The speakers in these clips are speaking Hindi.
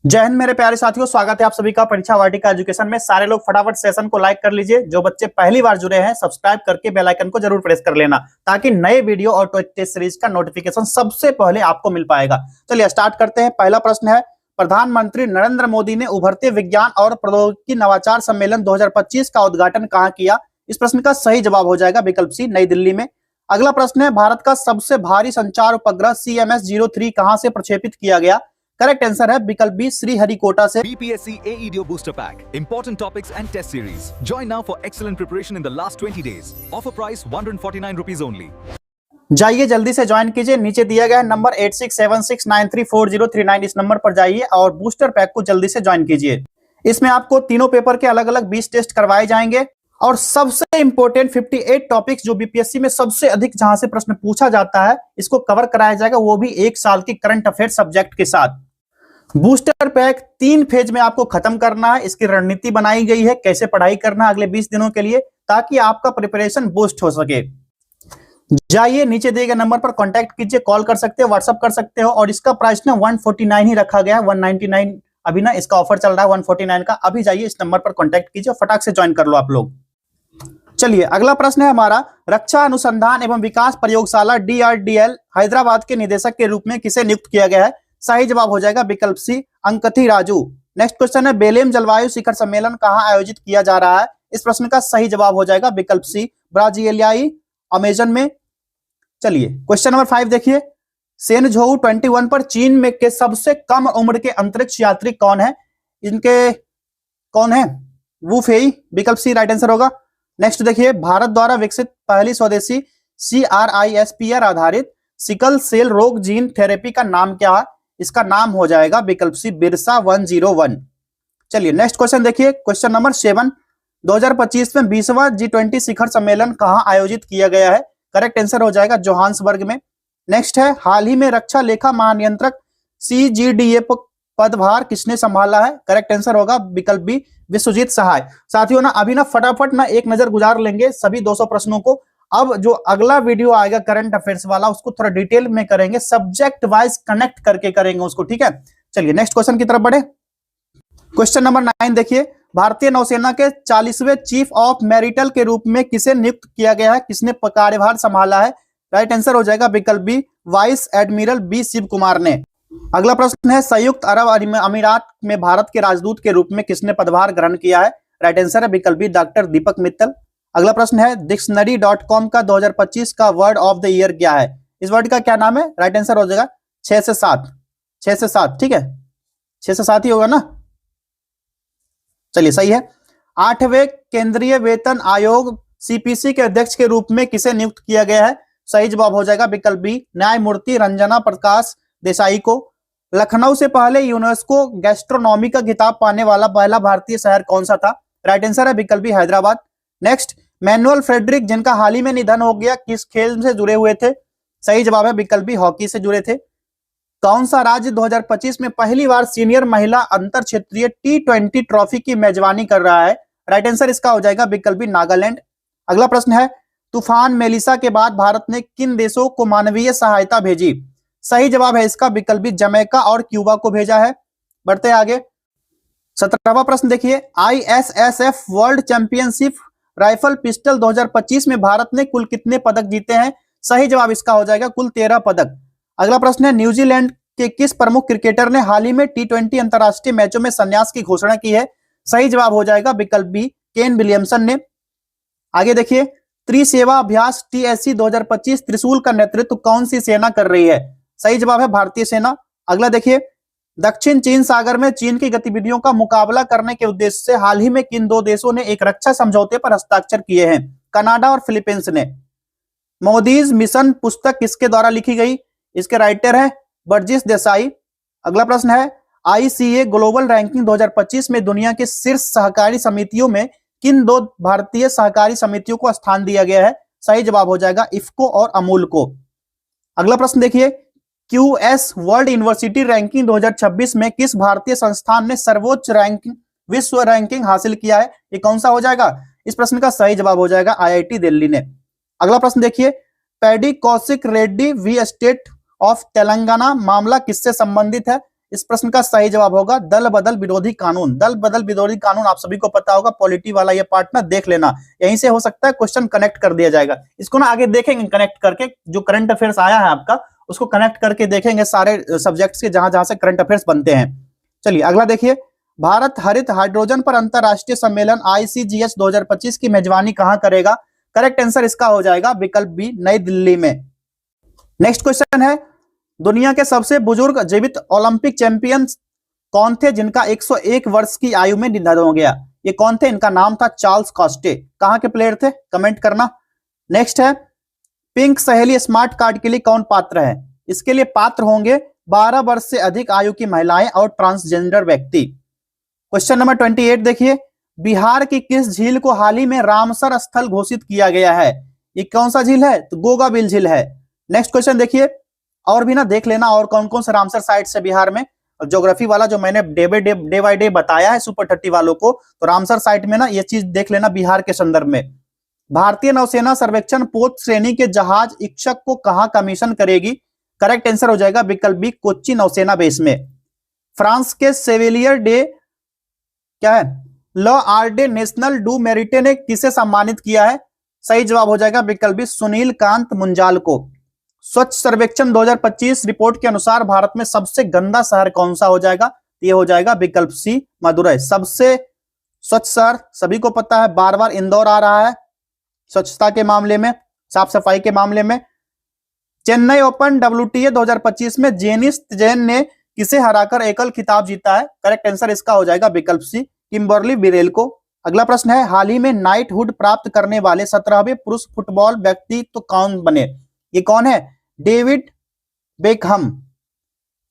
जय हिंद मेरे प्यारे साथियों, स्वागत है आप सभी का परीक्षा वाटिका एजुकेशन में। सारे लोग फटाफट सेशन को लाइक कर लीजिए। जो बच्चे पहली बार जुड़े हैं सब्सक्राइब करके बेल आइकन को जरूर प्रेस कर लेना, ताकि नए वीडियो और टेस्ट सीरीज का नोटिफिकेशन सबसे पहले आपको मिल पाएगा। चलिए स्टार्ट करते हैं। पहला प्रश्न है, प्रधानमंत्री नरेंद्र मोदी ने उभरते विज्ञान और प्रौद्योगिकी नवाचार सम्मेलन 2025 का उद्घाटन कहाँ किया? इस प्रश्न का सही जवाब हो जाएगा विकल्प सी, नई दिल्ली में। अगला प्रश्न है, भारत का सबसे भारी संचार उपग्रह CMS-03 कहां से प्रक्षेपित किया गया? करेक्ट आंसर है विकल्प बी, श्रीहरिकोटा से। BPSC AEDO Booster Pack. Important topics and test series. Join now for excellent preparation in the last 20 days. Offer price ₹149 only. जाइए जल्दी से ज्वाइन कीजिए। नीचे दिया गया नंबर 8676934039, इस नंबर पर जाइए और बूस्टर पैक को जल्दी से ज्वाइन कीजिए। इसमें आपको तीनों पेपर के अलग अलग 20 टेस्ट करवाए जाएंगे और सबसे इंपॉर्टेंट 58 टॉपिक्स जो बीपीएससी में सबसे अधिक जहां से प्रश्न पूछा जाता है, इसको कवर कराया जाएगा, वो भी एक साल के करंट अफेयर सब्जेक्ट के साथ। बूस्टर पैक 3 फेज में आपको खत्म करना है। इसकी रणनीति बनाई गई है, कैसे पढ़ाई करना है अगले 20 दिनों के लिए, ताकि आपका प्रिपरेशन बूस्ट हो सके। जाइए नीचे दिए गए नंबर पर कांटेक्ट कीजिए, कॉल कर सकते हो, व्हाट्सअप कर सकते हो। और इसका प्राइस ना 149 ही रखा गया है, 199 अभी ना इसका ऑफर चल रहा है 149 का। अभी जाइए इस नंबर पर कांटेक्ट कीजिए, फटाक से ज्वाइन कर लो आप लोग। चलिए अगला प्रश्न है हमारा, रक्षा अनुसंधान एवं विकास प्रयोगशाला DRDL हैदराबाद के निदेशक के रूप में किसे नियुक्त किया गया है? सही जवाब हो जाएगा विकल्प सी, अंकथी राजू। नेक्स्ट क्वेश्चन है, बेलेम जलवायु शिखर सम्मेलन कहां आयोजित किया जा रहा है? इस प्रश्न का सही जवाब हो जाएगा विकल्प सी, ब्राजीलियाई अमेजन में। चलिए क्वेश्चन नंबर 5 देखिए, सेनझोउ 21 पर चीन में के सबसे कम उम्र के अंतरिक्ष यात्री कौन है? इनके कौन है? वू फेई, विकल्प सी राइट आंसर होगा। नेक्स्ट देखिए, भारत द्वारा विकसित पहली स्वदेशी CRISPR आधारित सिकल सेल रोग जीन थेरेपी का नाम क्या है? इसका नाम हो जाएगा विकल्प सी, बिरसा 101। चलिए नेक्स्ट क्वेश्चन देखिए, क्वेश्चन नंबर 7, 2025 में 20वां G20 शिखर सम्मेलन कहां आयोजित किया गया है? करेक्ट आंसर हो जाएगा जोहान्सबर्ग में। नेक्स्ट है, हाल ही में रक्षा लेखा महानियंत्रक CGDA पदभार किसने संभाला है? करेक्ट आंसर होगा विकल्प बी, विश्वजीत सहाय। साथियों ना अभी ना फटाफट ना एक नजर गुजार लेंगे सभी 200 प्रश्नों को। अब जो अगला वीडियो आएगा करंट अफेयर्स वाला, उसको थोड़ा डिटेल में करेंगे, सब्जेक्ट वाइज कनेक्ट करके करेंगे उसको, ठीक है। चलिए नेक्स्ट क्वेश्चन की तरफ बढ़े। क्वेश्चन नंबर 9 देखिए, भारतीय नौसेना के 40वें चीफ ऑफ मैरिटल के रूप में किसे नियुक्त किया गया है? किसने कार्यभार संभाला है? राइट आंसर हो जाएगा विकल्प B, vice admiral B Shiv Kumar ने। अगला प्रश्न है, संयुक्त अरब अमीरात में भारत के राजदूत के रूप में किसने पदभार ग्रहण किया है? राइट आंसर है विकल्प बी, डॉक्टर दीपक मित्तल। अगला प्रश्न है, डिक्शनरी.com का 2025 का वर्ड ऑफ द ईयर क्या है? इस वर्ड का क्या नाम है? राइट आंसर हो जाएगा 6 से 7, 6 से 7, ठीक है, 6 से 7 ही होगा ना। चलिए सही है। 8वें केंद्रीय वेतन आयोग CPC के अध्यक्ष के रूप में किसे नियुक्त किया गया है? सही जवाब हो जाएगा विकल्प बी, न्यायमूर्ति रंजना प्रकाश देसाई को। लखनऊ से पहले यूनेस्को गैस्ट्रोनॉमी का खिताब पाने वाला पहला भारतीय शहर कौन सा था? राइट आंसर है विकल्प B, Hyderabad. Next, Manuel Frederick जिनका हाल ही में निधन हो गया, किस खेल से जुड़े हुए थे? सही जवाब है विकल्प बी, हॉकी से जुड़े थे। कौन सा राज्य 2025 में पहली बार सीनियर महिला अंतर क्षेत्रीय T20 ट्रॉफी की मेजबानी कर रहा है? राइट आंसर इसका हो जाएगा विकल्प बी, नागालैंड। अगला प्रश्न है, तूफान मेलिसा के बाद भारत ने किन देशों को मानवीय सहायता भेजी? सही जवाब है इसका विकल्प बी, जमैका और क्यूबा को भेजा है। बढ़ते आगे। 17वां प्रश्न देखिए, ISSF world championship rifle pistol 2025 में भारत ने कुल कितने पदक जीते हैं? सही जवाब इसका हो जाएगा कुल 13 पदक। अगला प्रश्न है, न्यूजीलैंड के किस प्रमुख क्रिकेटर ने हाल ही में T20 अंतरराष्ट्रीय मैचों में संन्यास की घोषणा की है? सही जवाब हो जाएगा विकल्प बी, केन विलियमसन ने। आगे देखिए, त्रिसेवा अभ्यास TSC 2025 त्रिशूल का नेतृत्व कौन सी सेना कर रही है? सही जवाब है भारतीय सेना। अगला देखिए, दक्षिण चीन सागर में चीन की गतिविधियों का मुकाबला करने के उद्देश्य से हाल ही में किन 2 देशों ने एक रक्षा समझौते पर हस्ताक्षर किए हैं? कनाडा और फिलीपींस ने। मोदीज मिशन पुस्तक किसके द्वारा लिखी गई? इसके राइटर है बर्जिस देसाई। अगला प्रश्न है, ICA ग्लोबल रैंकिंग 2025 में दुनिया के शीर्ष सहकारी समितियों में किन 2 भारतीय सहकारी समितियों को स्थान दिया गया है? सही जवाब हो जाएगा इफ्को और अमूल को। अगला प्रश्न देखिए, QS वर्ल्ड यूनिवर्सिटी रैंकिंग 2026 में किस भारतीय संस्थान ने सर्वोच्च रैंकिंग विश्व रैंकिंग हासिल किया है? ये कौन सा हो जाएगा? इस प्रश्न का सही जवाब हो जाएगा IIT दिल्ली ने। अगला प्रश्न देखिए, Padi Kaushik Reddy v state of Telangana मामला किससे संबंधित है? इस प्रश्न का सही जवाब होगा दल बदल विरोधी कानून। दल बदल विरोधी कानून आप सभी को पता होगा, पॉलिटी वाला ये पार्ट ना देख लेना, यहीं से हो सकता है क्वेश्चन कनेक्ट कर दिया जाएगा। इसको ना आगे देखेंगे कनेक्ट करके, जो करंट अफेयर्स आया है आपका उसको कनेक्ट करके देखेंगे सारे सब्जेक्ट्स के जहां जहां से करंट अफेयर्स बनते हैं। चलिए अगला देखिए, भारत हरित हाइड्रोजन पर अंतरराष्ट्रीय सम्मेलन ICGH 2025 की मेजबानी कहां करेगा? करेक्ट आंसर इसका हो जाएगा विकल्प बी, नई दिल्ली में। नेक्स्ट क्वेश्चन है, दुनिया के सबसे बुजुर्ग जीवित ओलंपिक चैंपियन कौन थे जिनका 101 वर्ष की आयु में निधन हो गया? ये कौन थे? इनका नाम था चार्ल्स कॉस्टे। कहां के प्लेयर थे? कमेंट करना। नेक्स्ट है, पिंक सहेली स्मार्ट कार्ड के लिए कौन पात्र है? इसके लिए पात्र होंगे 12 वर्ष से अधिक आयु की महिलाएं और ट्रांसजेंडर व्यक्ति। क्वेश्चन नंबर 28 देखिए, बिहार की किस झील को हाल ही में रामसर स्थल घोषित किया गया है? ये कौन सा झील है? तो गोगाबिल झील है। नेक्स्ट क्वेश्चन देखिए, और भी ना देख लेना और कौन कौन से रामसर साइट्स है बिहार में। ज्योग्राफी वाला जो मैंने डे बाय डे बताया है सुपर 30 वालों को, तो रामसर साइट में ना ये चीज देख लेना बिहार के संदर्भ में। भारतीय नौसेना सर्वेक्षण पोत श्रेणी के जहाज इक्षक को कहां कमीशन करेगी? करेक्ट आंसर हो जाएगा विकल्प बी, कोच्चि नौसेना बेस में। फ्रांस के सेविलियर डे क्या है? लॉ आर्डे नेशनल डू मेरिटे ने किसे सम्मानित किया है? सही जवाब हो जाएगा विकल्प बी, सुनील कांत मुंजाल को। स्वच्छ सर्वेक्षण 2025 रिपोर्ट के अनुसार भारत में सबसे गंदा शहर कौन सा हो जाएगा? ये हो जाएगा विकल्प सी, मदुरई। सबसे स्वच्छ शहर सभी को पता है, बार बार इंदौर आ रहा है स्वच्छता के मामले में, साफ सफाई के मामले में। चेन्नई ओपन WTA 2025 में जेनिस जैन ने किसे हराकर एकल खिताब जीता है? करेक्ट आंसर इसका हो जाएगा विकल्प सी, किम्बर्ली बिरेल को। अगला प्रश्न है, हाल ही में नाइटहुड प्राप्त करने वाले 17वें पुरुष फुटबॉल व्यक्ति तो कौन बने? ये कौन है? David Beckham.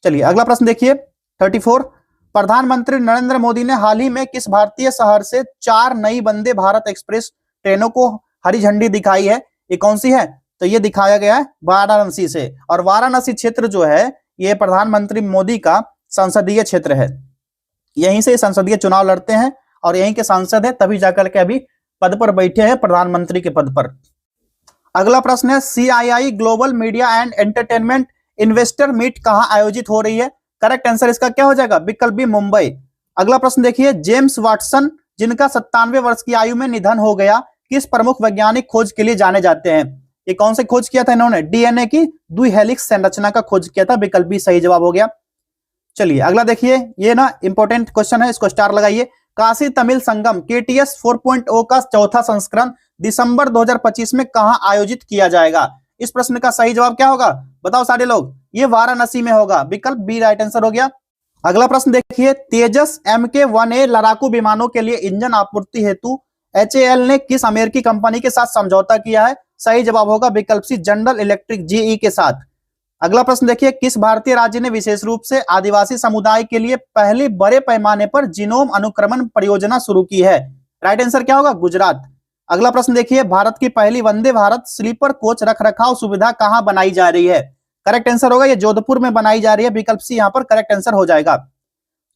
चलिए अगला प्रश्न देखिए 34, प्रधानमंत्री नरेंद्र मोदी ने हाल ही में किस भारतीय शहर से 4 नई वंदे भारत एक्सप्रेस ट्रेनों को हरी झंडी दिखाई है? ये कौन सी है? तो ये दिखाया गया है वाराणसी से, और वाराणसी क्षेत्र जो है ये प्रधानमंत्री मोदी का संसदीय क्षेत्र है, यहीं से संसदीय चुनाव लड़ते हैं और यहीं के सांसद है, तभी जाकर के अभी पद पर बैठे हैं प्रधानमंत्री के पद पर। अगला प्रश्न है, CII global media and entertainment investor meet कहां आयोजित हो रही है? करेक्ट आंसर इसका क्या हो जाएगा? विकल्प बी, मुंबई। अगला प्रश्न देखिए, जेम्स वाटसन जिनका 97 वर्ष की आयु में निधन हो गया, किस प्रमुख वैज्ञानिक खोज के लिए जाने जाते हैं? ये कौन से खोज किया था इन्होंने? DNA की द्विहेलिक्स संरचना का खोज किया था, विकल्प बी सही जवाब हो गया। चलिए अगला देखिए, ये ना इंपॉर्टेंट क्वेश्चन है, इसको स्टार लगाइए। काशी तमिल संगम KTS 4.0 का चौथा संस्करण दिसंबर 2025 में कहां आयोजित किया जाएगा? इस प्रश्न का सही जवाब क्या होगा? बताओ सारे लोग। ये वाराणसी में होगा, विकल्प बी राइट आंसर हो गया। अगला प्रश्न देखिए, तेजस MK-1A लड़ाकू विमानों के लिए इंजन आपूर्ति हेतु HAL ने किस अमेरिकी कंपनी के साथ समझौता किया है? सही जवाब होगा विकल्प सी, जनरल इलेक्ट्रिक GE के साथ। अगला प्रश्न देखिए, किस भारतीय राज्य ने विशेष रूप से आदिवासी समुदाय के लिए पहली बड़े पैमाने पर जीनोम अनुक्रमण परियोजना शुरू की है? राइट आंसर क्या होगा? गुजरात। अगला प्रश्न देखिए, भारत की पहली वंदे भारत स्लीपर कोच रखरखाव सुविधा कहां बनाई जा रही है? करेक्ट आंसर होगा ये जोधपुर में बनाई जा रही है, विकल्प सी यहां पर करेक्ट आंसर हो जाएगा।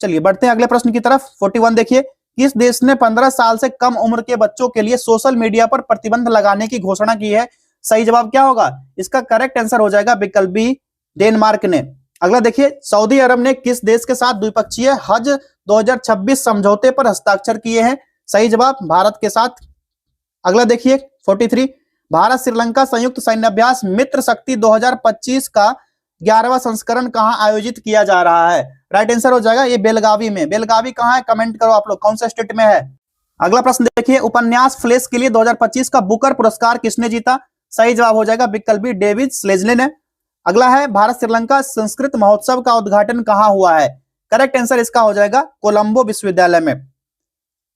चलिए बढ़ते हैं अगले प्रश्न की तरफ। 41 देखिए, किस देश ने 15 साल से कम उम्र के बच्चों के लिए सोशल मीडिया पर प्रतिबंध लगाने की घोषणा की है? सही जवाब क्या होगा? इसका करेक्ट आंसर हो जाएगा विकल्प बी, डेनमार्क ने। अगला देखिए, सऊदी अरब ने किस देश के साथ द्विपक्षीय हज 2026 समझौते पर हस्ताक्षर किए हैं? सही जवाब भारत के साथ। अगला देखिए 43, भारत श्रीलंका संयुक्त सैन्याभ्यास मित्र शक्ति 2025 का 11वां संस्करण कहां आयोजित किया जा रहा है? राइट आंसर हो जाएगा ये बेलगावी में। बेलगावी कहां है? कमेंट करो आप लोग, कौन सा स्टेट में है। अगला प्रश्न देखिए, उपन्यास फ्लैश के लिए 2025 का बुकर पुरस्कार किसने जीता? सही जवाब हो जाएगा विकल्प बी, डेविड स्लेजले ने। अगला है, भारत श्रीलंका संस्कृत महोत्सव का उद्घाटन कहां हुआ है? करेक्ट आंसर इसका हो जाएगा कोलंबो विश्वविद्यालय में।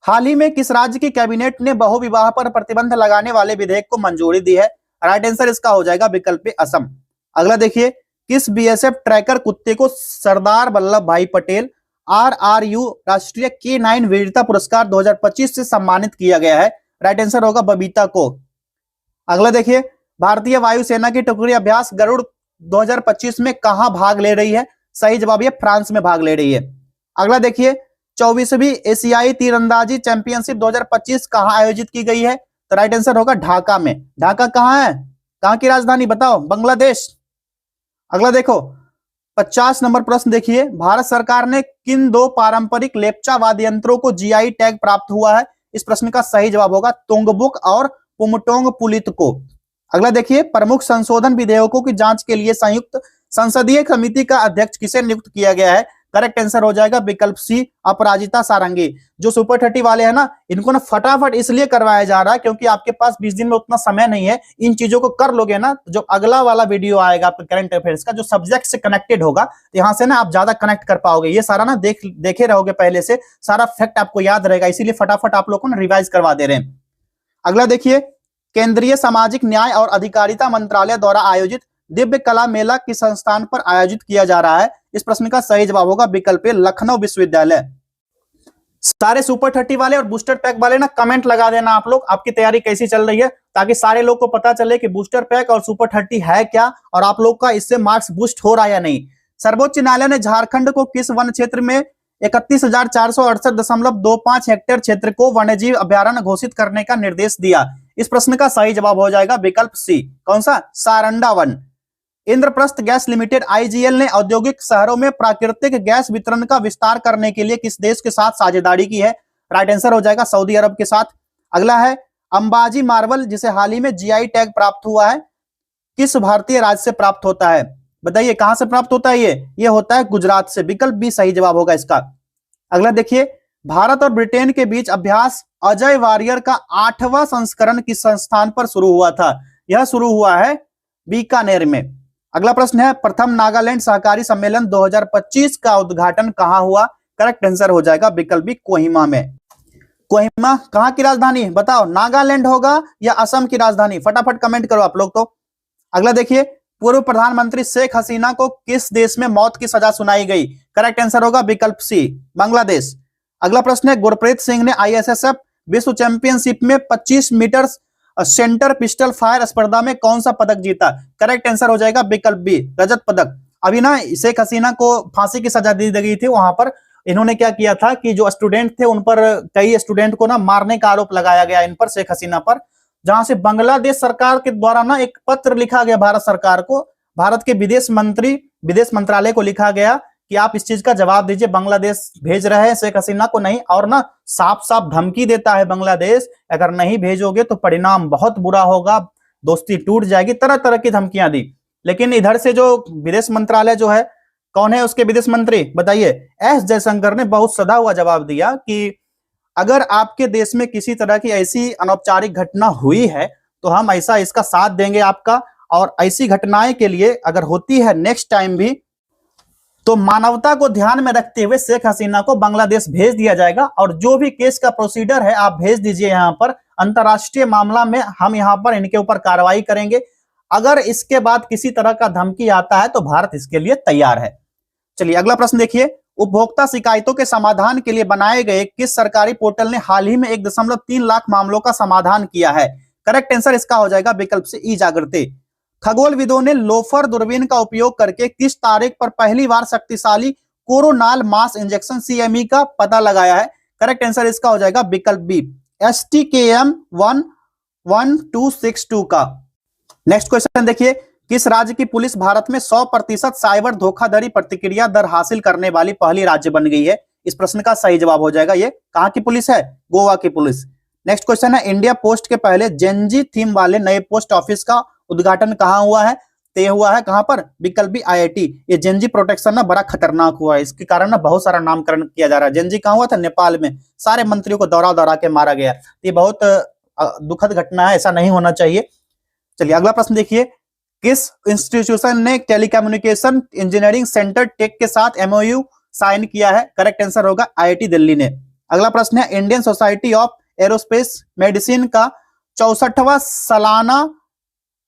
हाल ही में किस राज्य की कैबिनेट ने बहुविवाह पर प्रतिबंध लगाने वाले विधेयक को मंजूरी दी है? राइट आंसर इसका हो जाएगा विकल्प बी, असम। अगला देखिए, किस BSF ट्रैकर कुत्ते को सरदार वल्लभ भाई पटेल RRU राष्ट्रीय K9 वीरता पुरस्कार 2025 से सम्मानित किया गया है? राइट आंसर होगा बबीता को। अगला देखिए, भारतीय वायुसेना की टुकड़ी अभ्यास गरुड़ 2025 में कहां भाग ले रही है? सही जवाब ये फ्रांस में भाग ले रही है। अगला देखिए, 24वीं एशियाई तीरंदाजी चैंपियनशिप 2025 कहां आयोजित की गई है? तो राइट आंसर होगा ढाका में। ढाका कहां है? कहां की राजधानी बताओ? बांग्लादेश। अगला देखो, 50 नंबर प्रश्न देखिए, भारत सरकार ने किन दो पारंपरिक लेप्चा वाद्य यंत्रों को जीआई टैग प्राप्त हुआ है? इस प्रश्न का सही जवाब होगा तुंगबुक और पुमटोंग पुलित को। अगला देखिए, प्रमुख संशोधन विधेयकों की जांच के लिए संयुक्त संसदीय समिति का अध्यक्ष किसे नियुक्त किया गया है? करेक्ट आंसर हो जाएगा विकल्प सी अपराजिता सारंगी। जो सुपर 30 वाले हैं ना, इनको ना फटाफट इसलिए करवाया जा रहा है क्योंकि आपके पास 20 दिन में उतना समय नहीं है। इन चीजों को कर लोगे ना, जो अगला वाला वीडियो आएगा आपके करंट अफेयर्स का, जो सब्जेक्ट से कनेक्टेड होगा, तो यहाँ से ना आप ज्यादा कनेक्ट कर पाओगे। ये सारा ना देखे रहोगे पहले से, सारा फैक्ट आपको याद रहेगा, इसीलिए फटाफट आप लोग को ना रिवाइज करवा दे रहे हैं। अगला देखिए, केंद्रीय सामाजिक न्याय और अधिकारिता मंत्रालय द्वारा आयोजित दिव्य कला मेला किस संस्थान पर आयोजित किया जा रहा है? इस प्रश्न का सही जवाब होगा विकल्प ए लखनऊ विश्वविद्यालय। सारे सुपर 30 वाले और बूस्टर पैक वाले ना कमेंट लगा देना आप लोग, आपकी तैयारी कैसी चल रही है, ताकि सारे लोग को पता चले कि बूस्टर पैक और सुपर 30 है क्या और आप लोग का इससे मार्क्स बूस्ट हो रहा है या नहीं। सर्वोच्च न्यायालय ने झारखंड को किस वन क्षेत्र में 31,468.25 हेक्टेयर क्षेत्र को वन्यजीव अभयारण्य घोषित करने का निर्देश दिया? इस प्रश्न का सही जवाब हो जाएगा विकल्प सी, कौन सा? Saranda one. Indraprastha gas limited IGL ने औद्योगिक शहरों में प्राकृतिक गैस वितरण का विस्तार करने के लिए किस देश के साथ साझेदारी की है? राइट आंसर हो जाएगा सऊदी अरब के साथ। अगला है अंबाजी मार्बल, जिसे हाल ही में जीआई टैग प्राप्त हुआ है, किस भारतीय राज्य से प्राप्त होता है? बताइए कहां से प्राप्त होता है? ये होता है गुजरात से। विकल्प बी सही जवाब होगा इसका। अगला देखिए, भारत और ब्रिटेन के बीच अभ्यास अजय वारियर का 8वां संस्करण किस संस्थान पर शुरू हुआ था? यह शुरू हुआ है बीकानेर में। अगला प्रश्न है, प्रथम नागालैंड सहकारी सम्मेलन 2025 का उद्घाटन कहां हुआ? करेक्ट आंसर हो जाएगा विकल्प बी कोहिमा में। कोहिमा कहां की राजधानी बताओ? नागालैंड होगा या असम की राजधानी? फटाफट कमेंट करो आप लोग तो। अगला देखिए, पूर्व प्रधानमंत्री शेख हसीना को किस देश में मौत की सजा सुनाई गई? करेक्ट आंसर होगा विकल्प सी बांग्लादेश। अगला प्रश्न है, गुरप्रीत सिंह ने आईएसएसएफ विश्व चैंपियनशिप में 25 मीटर सेंटर पिस्टल फायर स्पर्धा में कौन सा पदक जीता? करेक्ट आंसर हो जाएगा विकल्प बी रजत पदक। अभी ना शेख हसीना को फांसी की सजा दी गई थी, वहां पर इन्होंने क्या किया था कि जो स्टूडेंट थे उन पर, कई स्टूडेंट को ना मारने का आरोप लगाया गया इन पर, शेख हसीना पर, जहां से बांग्लादेश सरकार के द्वारा ना एक पत्र लिखा गया भारत सरकार को, भारत के विदेश मंत्रालय को लिखा गया कि आप इस चीज का जवाब दीजिए, बांग्लादेश भेज रहे हैं शेख हसीना को नहीं, और ना साफ साफ धमकी देता है बांग्लादेश, अगर नहीं भेजोगे तो परिणाम बहुत बुरा होगा, दोस्ती टूट जाएगी, तरह तरह की धमकियां दी। लेकिन इधर से जो विदेश मंत्रालय जो है, कौन है उसके विदेश मंत्री बताइए? एस जयशंकर ने बहुत सदा हुआ जवाब दिया कि अगर आपके देश में किसी तरह की ऐसी अनौपचारिक घटना हुई है तो हम ऐसा इसका साथ देंगे आपका, और ऐसी घटनाएं के लिए अगर होती है नेक्स्ट टाइम भी, तो मानवता को ध्यान में रखते हुए शेख हसीना को बांग्लादेश भेज दिया जाएगा, और जो भी केस का प्रोसीडर है आप भेज दीजिए यहाँ पर, अंतरराष्ट्रीय मामला में हम यहाँ पर इनके ऊपर कार्रवाई करेंगे। अगर इसके बाद किसी तरह का धमकी आता है तो भारत इसके लिए तैयार है। चलिए अगला प्रश्न देखिए, उपभोक्ता शिकायतों के समाधान के लिए बनाए गए किस सरकारी पोर्टल ने हाल ही में 1.3 लाख मामलों का समाधान किया है? करेक्ट आंसर इसका हो जाएगा विकल्प से ई जागृति। खगोलविदों ने लोफर दूरबीन का उपयोग करके किस तारीख पर पहली बार शक्तिशाली कोरोनाल मास इंजेक्शन सीएमई का पता लगाया है? करेक्ट आंसर इसका हो जाएगा विकल्प बी STKM 11262 का। नेक्स्ट क्वेश्चन देखिए, किस राज्य की पुलिस भारत में 100% साइबर धोखाधड़ी प्रतिक्रिया दर हासिल करने वाली पहली राज्य बन गई है? इस प्रश्न का सही जवाब हो जाएगा ये कहां की पुलिस है? गोवा की पुलिस। नेक्स्ट क्वेश्चन है, इंडिया पोस्ट के पहले जेनजी थीम वाले नए पोस्ट ऑफिस का उद्घाटन कहां हुआ है? तय हुआ है कहां पर? विकल्प बी IIT। ये जेनजी प्रोटेक्शन ना बड़ा खतरनाक हुआ है, इसके कारण ना बहुत सारा नामकरण किया जा रहा है। जेनजी कहां हुआ था? नेपाल में, सारे मंत्रियों को दौरा के मारा गया। ये बहुत दुखद घटना है, ऐसा नहीं होना चाहिए। चलिए अगला प्रश्न देखिए, किस इंस्टीट्यूशन ने टेलीकम्युनिकेशन इंजीनियरिंग सेंटर टेक के साथ MOU साइन किया है? करेक्ट आंसर होगा IIT दिल्ली ने। अगला प्रश्न है, Indian society of aerospace medicine का 64वां सालाना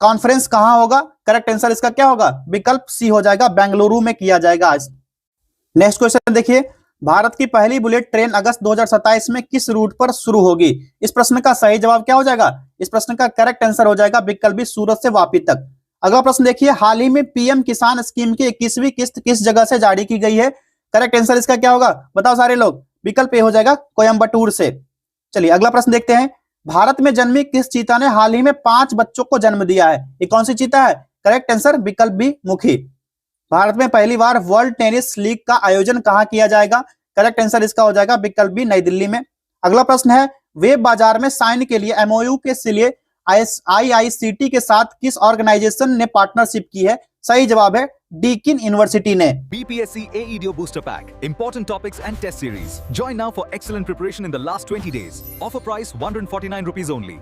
कॉन्फ्रेंस कहां होगा? करेक्ट आंसर इसका क्या होगा? विकल्प सी हो जाएगा, बेंगलुरु में किया जाएगा आज। नेक्स्ट क्वेश्चन देखिए, भारत की पहली बुलेट ट्रेन अगस्त 2027 में किस रूट पर शुरू होगी? इस प्रश्न का सही जवाब क्या हो जाएगा? इस प्रश्न का करेक्ट आंसर हो जाएगा विकल्प बी सूरत से वापी तक। अगला प्रश्न देखिए, हाल ही में PM किसान स्कीम की 21वीं किस्त किस जगह से जारी की गई है? करेक्ट आंसर इसका क्या होगा बताओ सारे लोग? विकल्प ए हो जाएगा कोयम्बटूर से। चलिए अगला प्रश्न देखते हैं, भारत में जन्मी किस चीता ने हाल ही में 5 बच्चों को जन्म दिया है? ये कौन सी चीता है? करेक्ट आंसर विकल्प बी मुखी। भारत में पहली बार वर्ल्ड टेनिस लीग का आयोजन कहां किया जाएगा? करेक्ट आंसर इसका हो जाएगा विकल्प बी, नई दिल्ली में। अगला प्रश्न है, वेब बाजार में साइन के लिए एमओयू के लिए आईआईसीटी के साथ किस ऑर्गेनाइजेशन ने पार्टनरशिप की है? सही जवाब है डीकिन यूनिवर्सिटी ने। BPSC AEDO Booster Pack. Important topics and test series. Join now for excellent preparation in the last 20 days. Offer price 149 rupees only.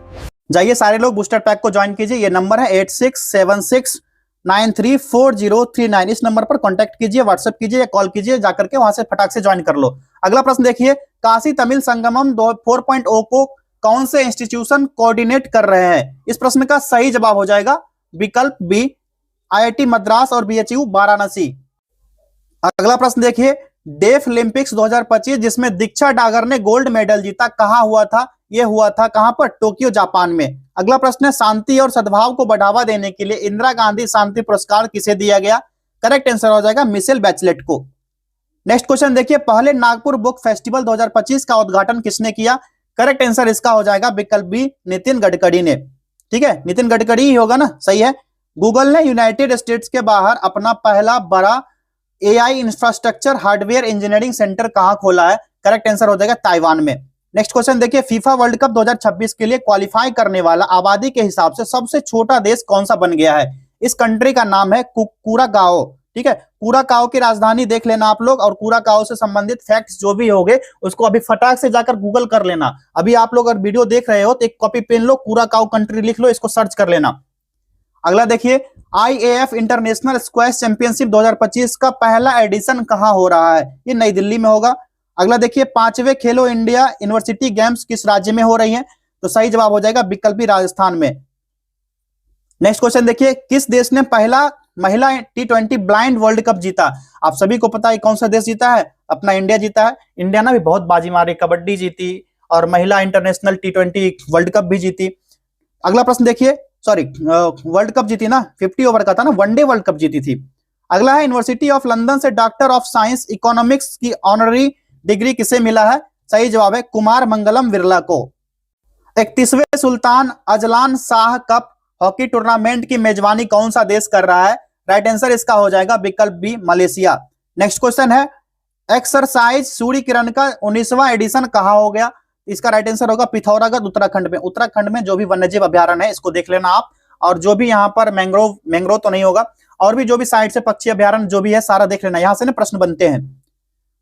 जाइए सारे लोग बूस्टर पैक को ज्वाइन कीजिए। ये नंबर है 8676934039। इस नंबर पर कांटेक्ट कीजिए, व्हाट्सएप कीजिए या कॉल कीजिए, जाकर के वहां से फटाक से ज्वाइन कर लो। अगला प्रश्न देखिए, काशी तमिल संगमम 4.0 को कौन से इंस्टीट्यूशन कोऑर्डिनेट कर रहे हैं? इस प्रश्न का सही जवाब हो जाएगा विकल्प बी, IIT मद्रास और BHU वाराणसी। अगला प्रश्न देखिए, डेफ ओलंपिक्स 2025 जिसमें दीक्षा डागर ने गोल्ड मेडल जीता, कहां हुआ था? यह हुआ था कहां पर? टोक्यो, जापान में। अगला प्रश्न है, शांति और सद्भाव को बढ़ावा देने के लिए इंदिरा गांधी शांति पुरस्कार किसे दिया गया? करेक्ट आंसर हो जाएगा मिशेल बैचलेट को। नेक्स्ट क्वेश्चन देखिए, पहले नागपुर बुक फेस्टिवल 2025 का उद्घाटन किसने किया? करेक्ट आंसर इसका हो जाएगा विकल्प बी, नितिन गडकरी ने। ठीक है, नितिन गडकरी ही होगा ना, सही है। गूगल ने यूनाइटेड स्टेट्स के बाहर अपना पहला बड़ा AI infrastructure hardware engineering centre कहां खोला है? करेक्ट आंसर हो जाएगा ताइवान में। नेक्स्ट क्वेश्चन देखिए, फीफा वर्ल्ड कप 2026 के लिए क्वालिफाई करने वाला आबादी के हिसाब से सबसे छोटा देश कौन सा बन गया है? इस कंट्री का नाम है कुराकाओ। ठीक है, कुराकाओ की राजधानी देख लेना आप लोग, और कुराकाओ से संबंधित फैक्ट्स जो भी होंगे उसको अभी फटाक से जाकर गूगल कर लेना। अभी आप लोग अगर वीडियो देख रहे हो तो एक कॉपी पेन लो, कुराकाओ कंट्री लिख लो, इसको सर्च कर लेना। अगला देखिए, IAF इंटरनेशनल स्क्वैश चैंपियनशिप 2025 का पहला एडिशन कहां हो रहा है? ये नई दिल्ली में होगा। अगला देखिए, 5वें खेलो इंडिया यूनिवर्सिटी गेम्स किस राज्य में हो रही हैं? तो सही जवाब हो जाएगा विकल्प बी, राजस्थान में। नेक्स्ट क्वेश्चन देखिए, किस देश ने पहला महिला T20 ब्लाइंड वर्ल्ड कप जीता? आप सभी को पता है कौन सा देश जीता है? अपना इंडिया जीता है। इंडिया ने भी बहुत बाजी मारी, कबड्डी जीती और महिला इंटरनेशनल T20 वर्ल्ड कप भी जीती। अगला प्रश्न देखिए, सॉरी वर्ल्ड कप जीती ना, 50 ओवर का था ना, वनडे वर्ल्ड कप जीती थी। अगला है, यूनिवर्सिटी ऑफ लंदन से डॉक्टर ऑफ साइंस इकोनॉमिक्स की ऑनररी डिग्री किसे मिला है? सही जवाब है कुमार मंगलम बिरला को। 31वें Sultan Azlan Shah cup hockey tournament की मेजबानी कौन सा देश कर रहा है? राइट आंसर इसका हो जाएगा विकल्प बी, मलेशिया। नेक्स्ट क्वेश्चन है, एक्सरसाइज सूर्य किरण का 19वां एडिशन कहां हो गया? इसका राइट आंसर होगा पिथौरागढ़, उत्तराखंड में। उत्तराखंड में जो भी वन्यजीव अभ्यारण्य है इसको देख लेना आप, और जो भी यहाँ पर मैंग्रोव तो नहीं होगा, और भी जो भी साइड से पक्षी अभ्यारण्य जो भी है सारा देख लेना। यहां से ना प्रश्न बनते हैं।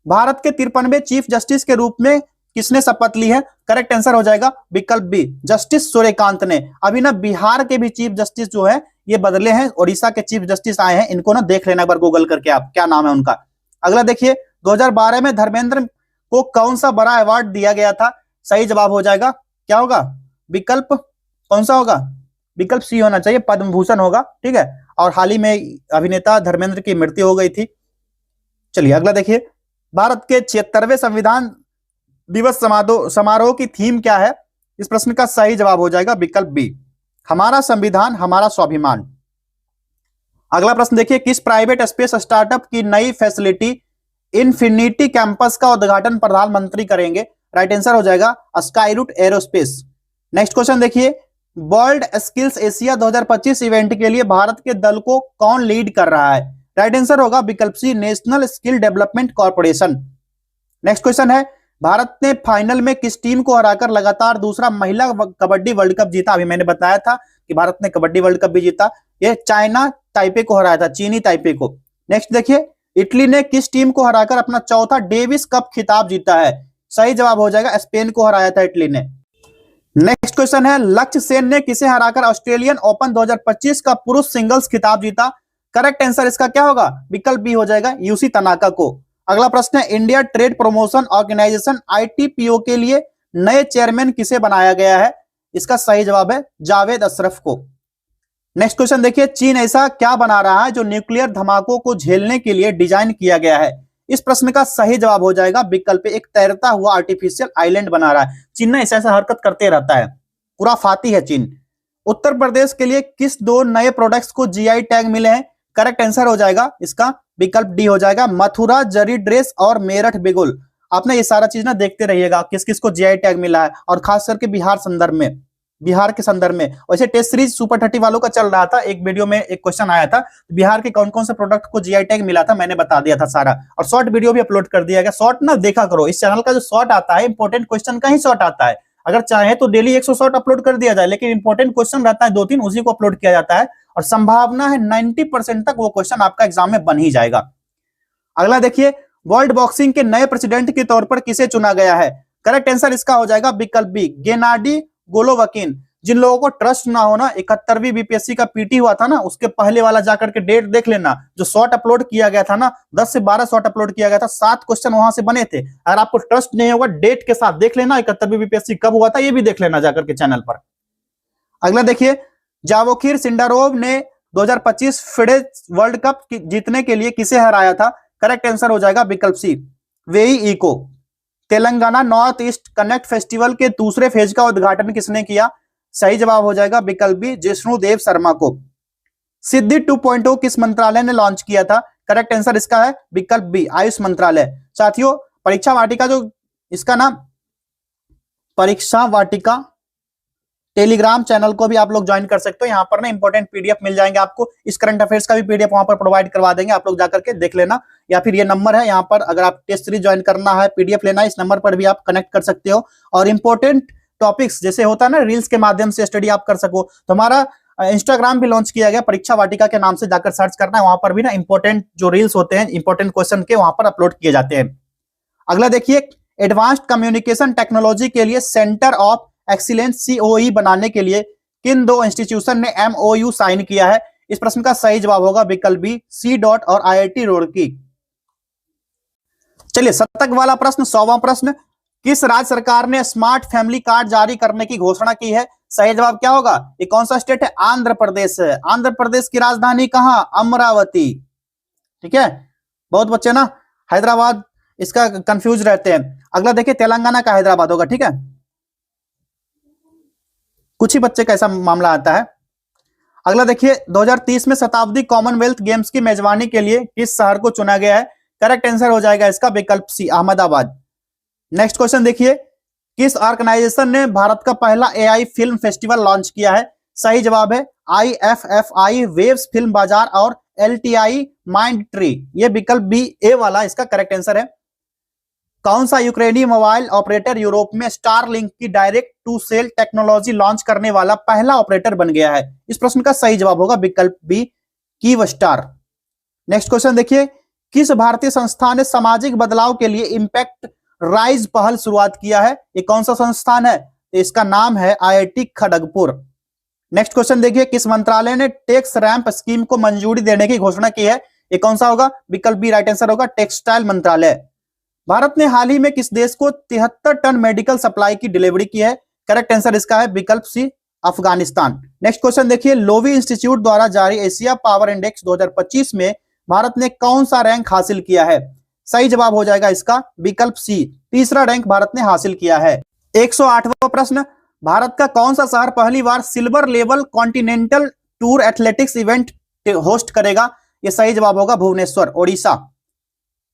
भारत के 53वें चीफ जस्टिस के रूप में किसने शपथ ली है? करेक्ट आंसर हो जाएगा विकल्प बी, जस्टिस सूर्यकांत ने। अभी ना बिहार के भी चीफ जस्टिस जो है ये बदले हैं, ओडिशा के चीफ जस्टिस आए हैं, इनको ना देख लेना एक बार गूगल करके आप, क्या नाम है उनका। अगला देखिए, 2012 में धर्मेंद्र को कौन सा बड़ा अवार्ड दिया गया था? सही जवाब हो जाएगा, क्या होगा? विकल्प कौन सा होगा? विकल्प सी होना चाहिए, पद्म भूषण होगा। ठीक है, और हाल ही में अभिनेता धर्मेंद्र की मृत्यु हो गई थी। चलिए अगला देखिए, भारत के 76वें संविधान दिवस समारोह की थीम क्या है? इस प्रश्न का सही जवाब हो जाएगा विकल्प बी, हमारा संविधान हमारा स्वाभिमान। अगला प्रश्न देखिए, किस प्राइवेट स्पेस स्टार्टअप की नई फैसिलिटी इन्फिनिटी कैंपस का उद्घाटन प्रधानमंत्री करेंगे? राइट आंसर हो जाएगा स्काईरूट एरोस्पेस। नेक्स्ट क्वेश्चन देखिए, वर्ल्ड स्किल्स एशिया 2025 इवेंट के लिए भारत के दल को कौन लीड कर रहा है? राइट आंसर होगा विकल्प C, national skill development corporation. Next question है, भारत ने फाइनल में किस टीम को हराकर लगातार दूसरा महिला कबड्डी वर्ल्ड कप जीता? अभी मैंने बताया था कि भारत ने कबड्डी वर्ल्ड कप भी जीता। ये चाइना ताइपे को हराया था, चीनी ताइपे को। नेक्स्ट देखिए, इटली ने किस टीम को हराकर अपना चौथा डेविस कप खिताब जीता है? सही जवाब हो जाएगा स्पेन को हराया था इटली ने। नेक्स्ट क्वेश्चन है, लक्ष्य सेन ने किसे हराकर ऑस्ट्रेलियन ओपन 2025 का पुरुष सिंगल्स खिताब जीता? करेक्ट आंसर इसका क्या होगा? विकल्प बी हो जाएगा, यूसी तनाका को। अगला प्रश्न है, India Trade Promotion Organisation ITPO के लिए नए चेयरमैन किसे बनाया गया है? इसका सही जवाब है जावेद अशरफ को। नेक्स्ट क्वेश्चन देखिए, चीन ऐसा क्या बना रहा है जो न्यूक्लियर धमाकों को झेलने के लिए डिजाइन किया गया है? इस प्रश्न का सही जवाब हो जाएगा विकल्प, एक तैरता हुआ आर्टिफिशियल आइलैंड बना रहा है। चीन ना ऐसा हरकत करते रहता है, खुराफाती है चीन। उत्तर प्रदेश के लिए किस 2 नए प्रोडक्ट्स को GI टैग मिले हैं? करेक्ट आंसर हो जाएगा इसका विकल्प डी हो जाएगा, मथुरा जरी ड्रेस और मेरठ बिगुल। आपने ये सारा चीज ना देखते रहिएगा, किस किस को GI टैग मिला है, और खास करके बिहार संदर्भ में। बिहार के संदर्भ में। वैसे टेस्ट सीरीज सुपर 30 वालों का चल रहा था, एक वीडियो में एक क्वेश्चन आया था बिहार के कौन कौन से प्रोडक्ट को जीआई टैग मिला था, मैंने बता दिया था सारा, और शॉर्ट वीडियो भी अपलोड कर दिया गया। शॉर्ट ना देखा करो, इस चैनल का जो शॉर्ट आता है इंपॉर्टेंट क्वेश्चन का ही शॉर्ट आता है। अगर चाहे तो डेली 100 शॉर्ट अपलोड कर दिया जाए, लेकिन इंपॉर्टेंट क्वेश्चन रहता है 2-3, उसी को अपलोड किया जाता है, और संभावना है 90% तक वो क्वेश्चन आपका एग्जाम में बन ही जाएगा। अगला देखिए, वर्ल्ड बॉक्सिंग के नए प्रेसिडेंट के तौर पर किसे चुना गया है? करेक्ट आंसर इसका हो जाएगा विकल्प बी, गेनाडी गोलोवकिन। जिन लोगों को ट्रस्ट ना हो ना, 71वीं बीपीएससी का पीटी हुआ था ना, उसके पहले वाला जाकर के डेट देख लेना, जो शॉर्ट अपलोड किया गया था ना, 10 से 12 शॉर्ट अपलोड किया गया था, 7 क्वेश्चन वहां से बने थे। अगर आपको ट्रस्ट नहीं होगा, डेट के साथ देख लेना 71वीं बीपीएससी कब हुआ था, ये भी देख लेना जाकर के चैनल पर। अगला देखिए, जावोखिर सिंडारोव ने 2025 फिडे वर्ल्ड कप जीतने के लिए किसे हराया था? करेक्ट आंसर हो जाएगा विकल्प सी, वेई इको। Telangana north east connect festival के दूसरे फेज का उद्घाटन किसने किया? सही जवाब हो जाएगा विकल्प बी, जिष्णुदेव शर्मा को। सिद्धि 2.0 किस मंत्रालय ने लॉन्च किया था? करेक्ट आंसर इसका है विकल्प बी, आयुष मंत्रालय। साथियों, परीक्षा वाटिका जो इसका नाम परीक्षा वाटिका टेलीग्राम चैनल को भी आप लोग ज्वाइन कर सकते हो। यहाँ पर ना इंपॉर्टेंट पीडीएफ मिल जाएंगे आपको, इस करंट अफेयर्स का भी पीडीएफ वहां पर प्रोवाइड करवा देंगे, आप लोग जाकर के देख लेना। या फिर ये नंबर है यहाँ पर, अगर आप टेस्ट सीरीज ज्वाइन करना है, पीडीएफ लेना है, इस नंबर पर भी आप कनेक्ट कर सकते हो। और इंपॉर्टेंट टॉपिक्स जैसे होता है ना, रील्स के माध्यम से स्टडी आप कर सको, तो हमारा इंस्टाग्राम भी लॉन्च किया गया, परीक्षा वाटिका के नाम से जाकर सर्च करना है, वहां पर भी ना इंपॉर्टेंट जो रील्स होते हैं इंपॉर्टेंट क्वेश्चन के, वहां पर अपलोड किए जाते हैं। अगला देखिए, एडवांस्ड कम्युनिकेशन टेक्नोलॉजी के लिए सेंटर ऑफ एक्सीलेंस सीओई बनाने के लिए किन 2 इंस्टीट्यूशन ने एमओयू साइन किया है? इस प्रश्न का सही जवाब होगा विकल्प बी, सी डॉट और आईआईटी रुड़की। चलिए, शतक वाला प्रश्न, 100वां प्रश्न, किस राज्य सरकार ने स्मार्ट फैमिली कार्ड जारी करने की घोषणा की है? सही जवाब क्या होगा? ये कौन सा स्टेट है? आंध्र प्रदेश है। आंध्र प्रदेश की राजधानी कहां? अमरावती। ठीक है, बहुत बच्चे ना हैदराबाद इसका कंफ्यूज रहते हैं। अगला देखिए, तेलंगाना का हैदराबाद होगा। ठीक है, कुछ ही बच्चे का ऐसा मामला आता है। अगला देखिए, 2030 में शताब्दी कॉमनवेल्थ गेम्स की मेजबानी के लिए किस शहर को चुना गया है? करेक्ट आंसर हो जाएगा इसका विकल्प सी, अहमदाबाद। नेक्स्ट क्वेश्चन देखिए, किस ऑर्गेनाइजेशन ने भारत का पहला एआई फिल्म फेस्टिवल लॉन्च किया है? सही जवाब है IFFI, वेव्स फिल्म बाजार और LTI माइंड ट्री। ये विकल्प बी, ए वाला इसका करेक्ट आंसर है। कौन सा यूक्रेनी मोबाइल ऑपरेटर यूरोप में स्टारलिंक की direct to cell technology launch करने वाला पहला ऑपरेटर बन गया है? इस प्रश्न का सही जवाब होगा विकल्प बी, कीवस्टार। नेक्स्ट क्वेश्चन देखिए, किस भारतीय संस्था ने सामाजिक बदलाव के लिए इंपैक्ट राइज पहल शुरुआत किया है? ये कौन सा संस्थान है? इसका नाम है IIT खड़गपुर। नेक्स्ट क्वेश्चन देखिए, किस मंत्रालय ने टैक्स रैंप स्कीम को मंजूरी देने की घोषणा की है? ये कौन सा होगा? विकल्प बी राइट आंसर होगा, टेक्सटाइल मंत्रालय। भारत ने हाल ही में किस देश को 73 टन मेडिकल सप्लाई की डिलीवरी की है? करेक्ट आंसर इसका है विकल्प सी, अफगानिस्तान। नेक्स्ट क्वेश्चन देखिए, लोवी इंस्टीट्यूट द्वारा जारी एशिया पावर इंडेक्स 2025 में भारत ने कौन सा रैंक हासिल किया है? सही जवाब हो जाएगा इसका विकल्प सी, तीसरा रैंक भारत ने हासिल किया है। 108वां प्रश्न, भारत का कौन सा शहर पहली बार silver level continental tour athletics event host करेगा? यह सही जवाब होगा भुवनेश्वर, ओडिशा।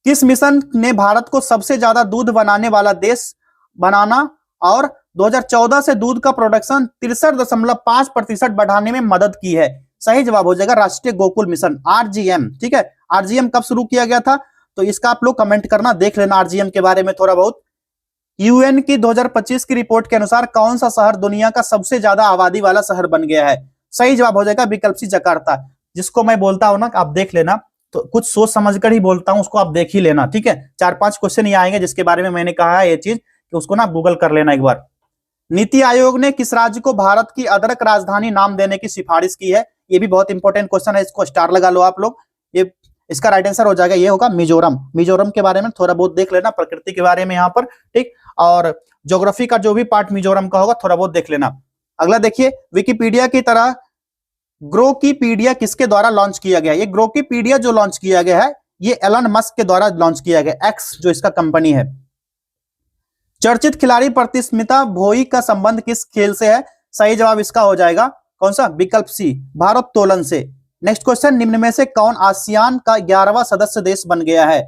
किस मिशन ने भारत को सबसे ज्यादा दूध बनाने वाला देश बनाना और 2014 से दूध का प्रोडक्शन 63.5% बढ़ाने में मदद की है? सही जवाब हो जाएगा राष्ट्रीय गोकुल मिशन, RGM। ठीक है, RGM कब शुरू किया गया था? तो इसका आप लोग कमेंट करना, देख लेना RGM के बारे में थोड़ा बहुत। UN की 2025 की रिपोर्ट के अनुसार कौन सा शहर दुनिया का सबसे ज्यादा आबादी वाला शहर बन गया है? सही जवाब हो जाएगा विकल्प सी, जकार्ता। जिसको मैं बोलता हूं ना आप देख लेना, तो कुछ सोच समझकर ही बोलता हूं, उसको आप देख ही लेना। ठीक है, 4-5 क्वेश्चन ही आएंगे जिसके बारे में मैंने कहा है ये चीज, कि उसको ना गूगल कर लेना एक बार। नीति आयोग ने किस राज्य को भारत की अदरक राजधानी नाम देने की सिफारिश की है? ये भी बहुत इंपॉर्टेंट क्वेश्चन है, इसको स्टार लगा लो आप लोग। ये इसका राइट आंसर हो जाएगा, ये होगा मिजोरम। मिजोरम के बारे में थोड़ा बहुत देख लेना, प्रकृति के बारे में यहाँ पर। ठीक, और ज्योग्राफी का जो भी पार्ट मिजोरम का होगा थोड़ा बहुत देख लेना। अगला देखिए, विकिपीडिया की तरह ग्रोकीपीडिया किसके द्वारा लॉन्च किया गया? ये ग्रोकीपीडिया जो लॉन्च किया गया है, ये एलन मस्क के द्वारा लॉन्च किया गया, एक्स जो इसका कंपनी है। चर्चित खिलाड़ी प्रतिस्मिता भोई का संबंध किस खेल से है? सही जवाब इसका हो जाएगा कौन सा? विकल्प सी, भारोत्तोलन से। नेक्स्ट क्वेश्चन, निम्न में से कौन आसियान का 11वां सदस्य देश बन गया है?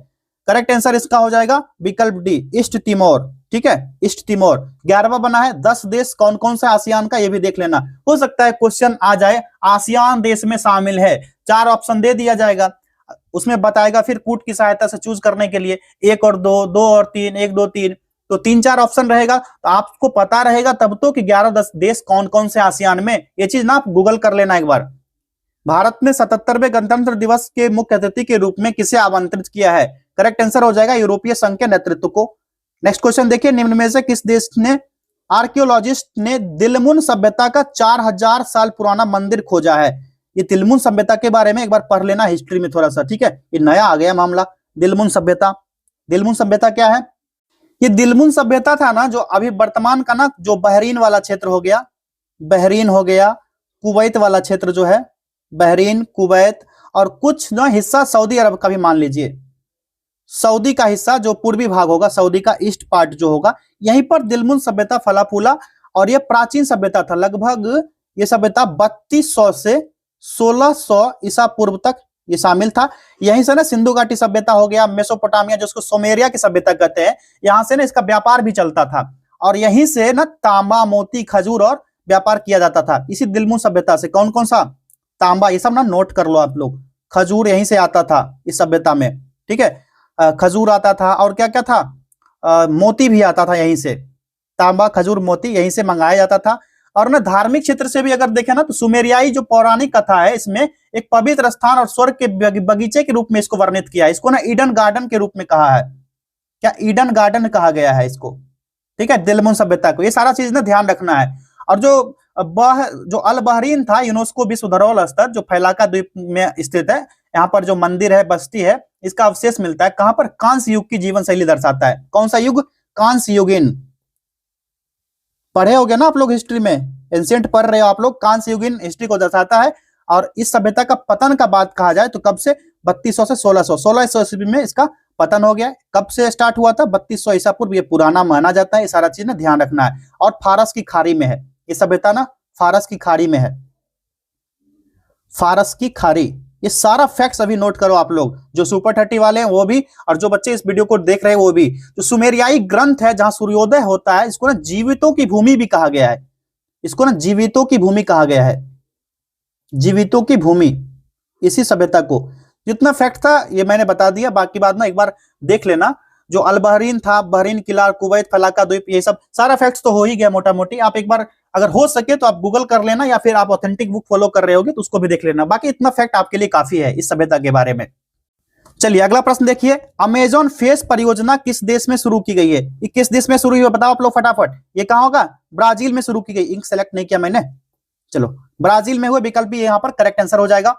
करेक्ट आंसर इसका हो जाएगा विकल्प डी, ईस्ट तिमोर। ठीक है, ईस्ट तिमोर। 11वां बना है 10 देश कौन कौन से आसियान का, ये भी देख लेना, हो सकता है क्वेश्चन आ जाए आसियान देश में शामिल है। 4 ऑप्शन दे दिया जाएगा, उसमें बताएगा फिर कूट की सहायता से चूज करने के लिए 1 और 2, 2 और 3, 1 2 3, तो 3-4 ऑप्शन रहेगा। तो आपको पता रहेगा तब तो कि 11-10 देश कौन कौन से आसियान में, ये चीज ना आप गूगल कर लेना एक बार। भारत ने 77वें गणतंत्र दिवस के मुख्य अतिथि के रूप में किसे आमंत्रित किया है? करेक्ट आंसर हो जाएगा यूरोपीय संघ के नेतृत्व को। नेक्स्ट क्वेश्चन देखिए, निम्न में से किस देश ने आर्कियोलॉजिस्ट ने दिलमुन सभ्यता का 4000 साल पुराना मंदिर खोजा है? ये दिलमुन सभ्यता के बारे में एक बार पढ़ लेना हिस्ट्री में थोड़ा सा, ठीक है, ये नया आ गया मामला। दिलमुन सभ्यता, दिलमुन सभ्यता क्या है? ये दिलमुन सभ्यता था ना, जो अभी वर्तमान का ना, जो बहरीन वाला क्षेत्र हो गया, बहरीन हो गया, कुवैत वाला क्षेत्र जो है, बहरीन, कुवैत और कुछ ना हिस्सा सऊदी अरब का भी मान लीजिए, सऊदी का हिस्सा जो पूर्वी भाग होगा, सऊदी का ईस्ट पार्ट जो होगा, यहीं पर दिलमुन सभ्यता फला फूला। और यह प्राचीन सभ्यता था, लगभग ये सभ्यता 3200 से 1600 ईसा पूर्व तक ये शामिल था। यहीं से ना सिंधु घाटी सभ्यता हो गया, मेसोपोटामिया जिसको सुमेरिया की सभ्यता कहते हैं, यहां से ना इसका व्यापार भी चलता था। और यहीं से ना तांबा, मोती, खजूर और व्यापार किया जाता था इसी दिलमुन सभ्यता से। कौन कौन सा? तांबा, ये सब ना नोट कर लो आप लोग। खजूर यहीं से आता था इस सभ्यता में, ठीक है, खजूर आता था, और क्या क्या था, मोती भी आता था यहीं से। तांबा, खजूर, मोती यहीं से मंगाया जाता था। और ना धार्मिक क्षेत्र से भी अगर देखें ना, तो सुमेरियाई जो पौराणिक कथा है, इसमें एक पवित्र स्थान और स्वर्ग के बगीचे के रूप में इसको वर्णित किया है। इसको ना ईडन गार्डन के रूप में कहा है। क्या ईडन गार्डन कहा गया है इसको, ठीक है, दिलमुन सभ्यता को। ये सारा चीज ना ध्यान रखना है। और जो अल बहरीन था, यूनेस्को विश्व धरोहर स्थल, जो फैलाका द्वीप में स्थित है, यहाँ पर जो मंदिर है, बस्ती है, इसका अवशेष मिलता है कहां पर? कांस्य युग की जीवन शैली दर्शाता है। कौन सा युग? कांस्य युगीन। पढ़े होगे ना आप लोग हिस्ट्री में, एंशिएंट पढ़ रहे हो आप लोग, कांस्य युगीन हिस्ट्री को दर्शाता है। और इस सभ्यता का पतन का बात कहा जाए तो कब से? 3200 से 1600 ईस्वी में इसका पतन हो गया। कब से स्टार्ट हुआ था? 3200 ईसा पूर्व। ये पुराना माना जाता है, ये सारा चीज ना ध्यान रखना है। और फारस की खाड़ी में है ये सभ्यता ना, फारस की खाड़ी में है, फारस की खाड़ी। ये सारा फैक्ट्स अभी नोट करो आप लोग, जो सुपर 30 वाले हैं वो भी, और जो बच्चे इस वीडियो को देख रहे हैं वो भी। जो सुमेरियाई ग्रंथ है जहां सूर्योदय होता है, इसको ना जीवितों की भूमि भी कहा गया है। इसको ना जीवितों की भूमि कहा गया है, जीवितों की भूमि, इसी सभ्यता को। जितना फैक्ट था ये मैंने बता दिया, बाकी बात ना एक बार देख लेना। जो अल बहरीन था, बहरीन किला, कुवैत, फलाका द्वीप, ये सब सारा फैक्ट्स तो हो ही गया मोटा मोटी। आप एक बार अगर हो सके तो आप गूगल कर लेना, या फिर आप ऑथेंटिक बुक फॉलो कर रहे होगे तो उसको भी देख लेना। बाकी इतना फैक्ट आपके लिए काफी है इस सभ्यता के बारे में। चलिए अगला प्रश्न देखिए, अमेजॉन फेस परियोजना किस देश में शुरू की गई है? ये किस देश में शुरू हुई है बताओ आप लोग फटाफट। ये कहां होगा? ब्राजील में शुरू की गई। इंक सेलेक्ट नहीं किया मैंने, चलो ब्राजील में हुए, विकल्प भी यहां पर करेक्ट आंसर हो जाएगा।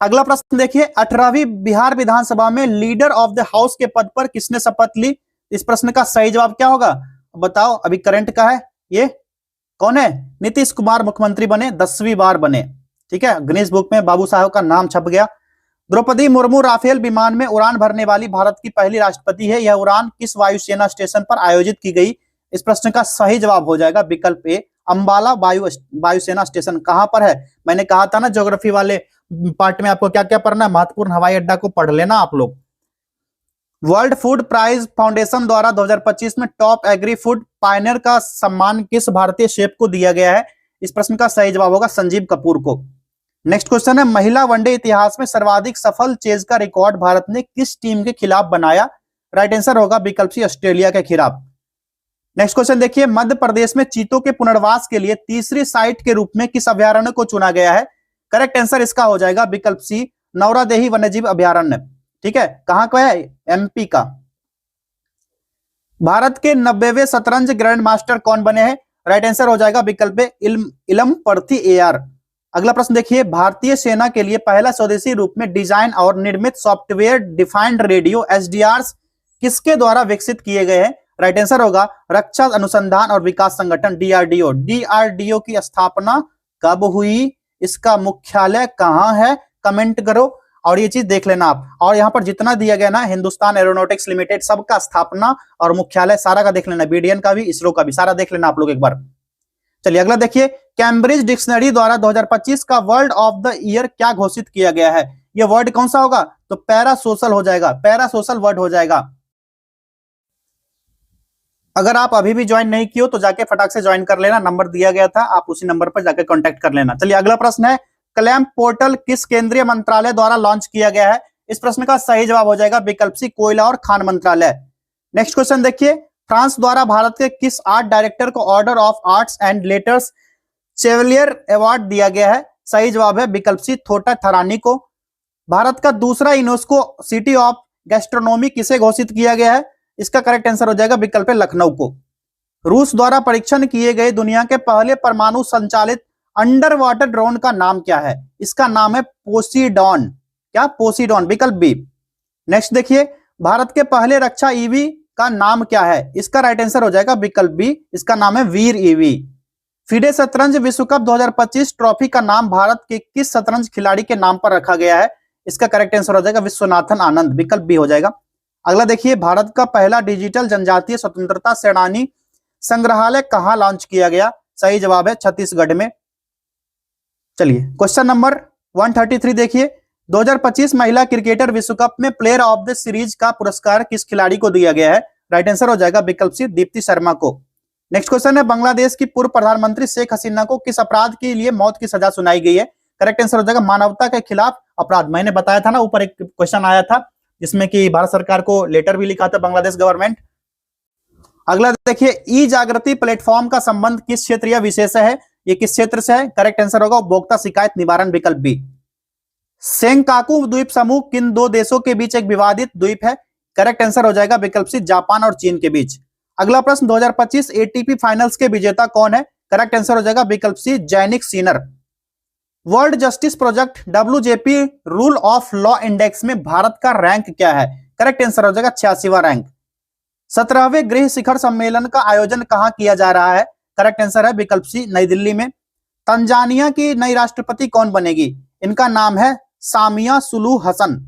अगला प्रश्न देखिए, 18वीं बिहार विधानसभा में लीडर ऑफ द हाउस के पद पर किसने शपथ ली? इस प्रश्न का सही जवाब क्या होगा बताओ? अभी करंट का है, ये कौन है? नीतीश कुमार मुख्यमंत्री बने, 10वीं बार बने, ठीक है, गिनीज बुक में बाबू साहब का नाम छप गया। द्रौपदी मुर्मू राफेल विमान में उड़ान भरने वाली भारत की पहली राष्ट्रपति है। यह उड़ान किस वायुसेना स्टेशन पर आयोजित की गई? इस प्रश्न का सही जवाब हो जाएगा विकल्प ए, अंबाला वायुसेना स्टेशन। कहां पर है? मैंने कहा था ना ज्योग्राफी वाले पार्ट में आपको क्या क्या पढ़ना है, महत्वपूर्ण हवाई अड्डा को पढ़ लेना आप लोग। वर्ल्ड फूड प्राइज फाउंडेशन द्वारा 2025 में टॉप एग्री फूड पायनियर का सम्मान किस भारतीय शेफ को दिया गया है? इस प्रश्न का सही जवाब होगा संजीव कपूर को। नेक्स्ट क्वेश्चन है, महिला वनडे इतिहास में सर्वाधिक सफल चेज का रिकॉर्ड भारत ने किस टीम के खिलाफ बनाया? राइट आंसर होगा विकल्प सी, ऑस्ट्रेलिया के खिलाफ। नेक्स्ट क्वेश्चन देखिए, मध्य प्रदेश में चीतों के पुनर्वास के लिए तीसरी साइट के रूप में किस अभ्यारण्य को चुना गया है? करेक्ट आंसर इसका हो जाएगा विकल्प सी, नौरादेही वन्यजीव अभ्यारण्य, ठीक है। कहां का है? एमपी का। भारत के 90वें शतरंज ग्रैंड मास्टर कौन बने हैं? राइट आंसर हो जाएगा विकल्प ए, इलमपर्ती एआर। अगला प्रश्न देखिए, भारतीय सेना के लिए पहला स्वदेशी रूप में डिजाइन और निर्मित सॉफ्टवेयर डिफाइंड रेडियो एसडीआरस किसके द्वारा विकसित किए गए हैं? राइट आंसर होगा रक्षा अनुसंधान और विकास संगठन डीआरडीओ। डीआरडीओ की स्थापना कब हुई? इसका मुख्यालय कहां है? कमेंट करो और ये चीज देख लेना आप। और यहां पर जितना दिया गया ना, हिंदुस्तान एरोनॉटिक्स लिमिटेड, सबका स्थापना और मुख्यालय सारा का देख लेना, बीडीएन का भी, इसरो का भी, सारा देख लेना आप लोग एक बार। चलिए अगला देखिए, कैम्ब्रिज डिक्शनरी द्वारा 2025 का वर्ड ऑफ द ईयर क्या घोषित किया गया है? ये वर्ड कौन सा होगा? तो पैरा सोशल हो जाएगा, पैरा सोशल वर्ड हो जाएगा। अगर आप अभी भी ज्वाइन नहीं किए हो तो जाके फटाक से ज्वाइन कर लेना, नंबर दिया गया था, आप उसी नंबर पर जाकर कांटेक्ट कर लेना। चलिए अगला प्रश्न है, क्लैंप पोर्टल किस केंद्रीय मंत्रालय द्वारा लॉन्च किया गया है? इस प्रश्न का सही जवाब हो जाएगा विकल्प सी, कोयला और खान मंत्रालय। नेक्स्ट क्वेश्चन देखिए, फ्रांस द्वारा भारत के किस आर्ट डायरेक्टर को order of arts and letters Chevalier award दिया गया है? सही जवाब है विकल्प सी, थोटा थरानी को। भारत का दूसरा यूनेस्को सिटी ऑफ गैस्ट्रोनॉमी किसे घोषित किया गया है? इसका करेक्ट आंसर हो जाएगा विकल्प लखनऊ को। रूस द्वारा परीक्षण किए गए दुनिया के पहले परमाणु संचालित अंडर वाटर ड्रोन का नाम क्या है? इसका नाम है पोसीडॉन। क्या? पोसीडॉन, विकल्प बी। नेक्स्ट देखिए, भारत के पहले रक्षा ईवी का नाम क्या है? इसका राइट आंसर हो जाएगा विकल्प बी, इसका नाम है वीर ईवी। फिडे शतरंज विश्व कप 2025 ट्रॉफी का नाम भारत के किस शतरंज खिलाड़ी के नाम पर रखा गया है? इसका करेक्ट आंसर हो जाएगा विश्वनाथन आनंद, विकल्प बी हो जाएगा। अगला देखिए, भारत का पहला डिजिटल जनजातीय स्वतंत्रता सेनानी संग्रहालय कहां लॉन्च किया गया? सही जवाब है छत्तीसगढ़ में। चलिए क्वेश्चन नंबर 133 देखिए, 2025 महिला क्रिकेटर विश्व कप में प्लेयर ऑफ द सीरीज का पुरस्कार किस खिलाड़ी को दिया गया है? राइट आंसर हो जाएगा विकल्प सी, दीप्ति शर्मा को। नेक्स्ट क्वेश्चन है, बांग्लादेश की पूर्व प्रधानमंत्री शेख हसीना को किस अपराध के लिए मौत की सजा सुनाई गई है? करेक्ट आंसर हो जाएगा मानवता के खिलाफ अपराध। मैंने बताया था ना, ऊपर एक क्वेश्चन आया था जिसमें कि भारत सरकार को लेटर भी लिखा था बांग्लादेश गवर्नमेंट। अगला देखिए, ई जागृति प्लेटफॉर्म का संबंध किस क्षेत्र या विषय से है? ये किस क्षेत्र से है? करेक्ट आंसर होगा उपभोक्ता शिकायत निवारण, विकल्प बी। सेंकाकू द्वीप समूह किन दो देशों के बीच एक विवादित द्वीप है? करेक्ट आंसर हो जाएगा विकल्प सी, जापान और चीन के बीच। अगला प्रश्न, 2025 एटीपी फाइनल्स के विजेता कौन है? करेक्ट आंसर हो जाएगा विकल्प C, Jannik Sinner. World justice project WJP rule of law index में भारत का रैंक क्या है? करेक्ट आंसर हो जाएगा 86वां रैंक। 17वें गृह शिखर सम्मेलन का आयोजन कहां किया जा रहा है? करेक्ट आंसर है विकल्प सी, नई दिल्ली में। तंजानिया की नई राष्ट्रपति कौन बनेगी? इनका नाम है सामिया सुलूहु हसन।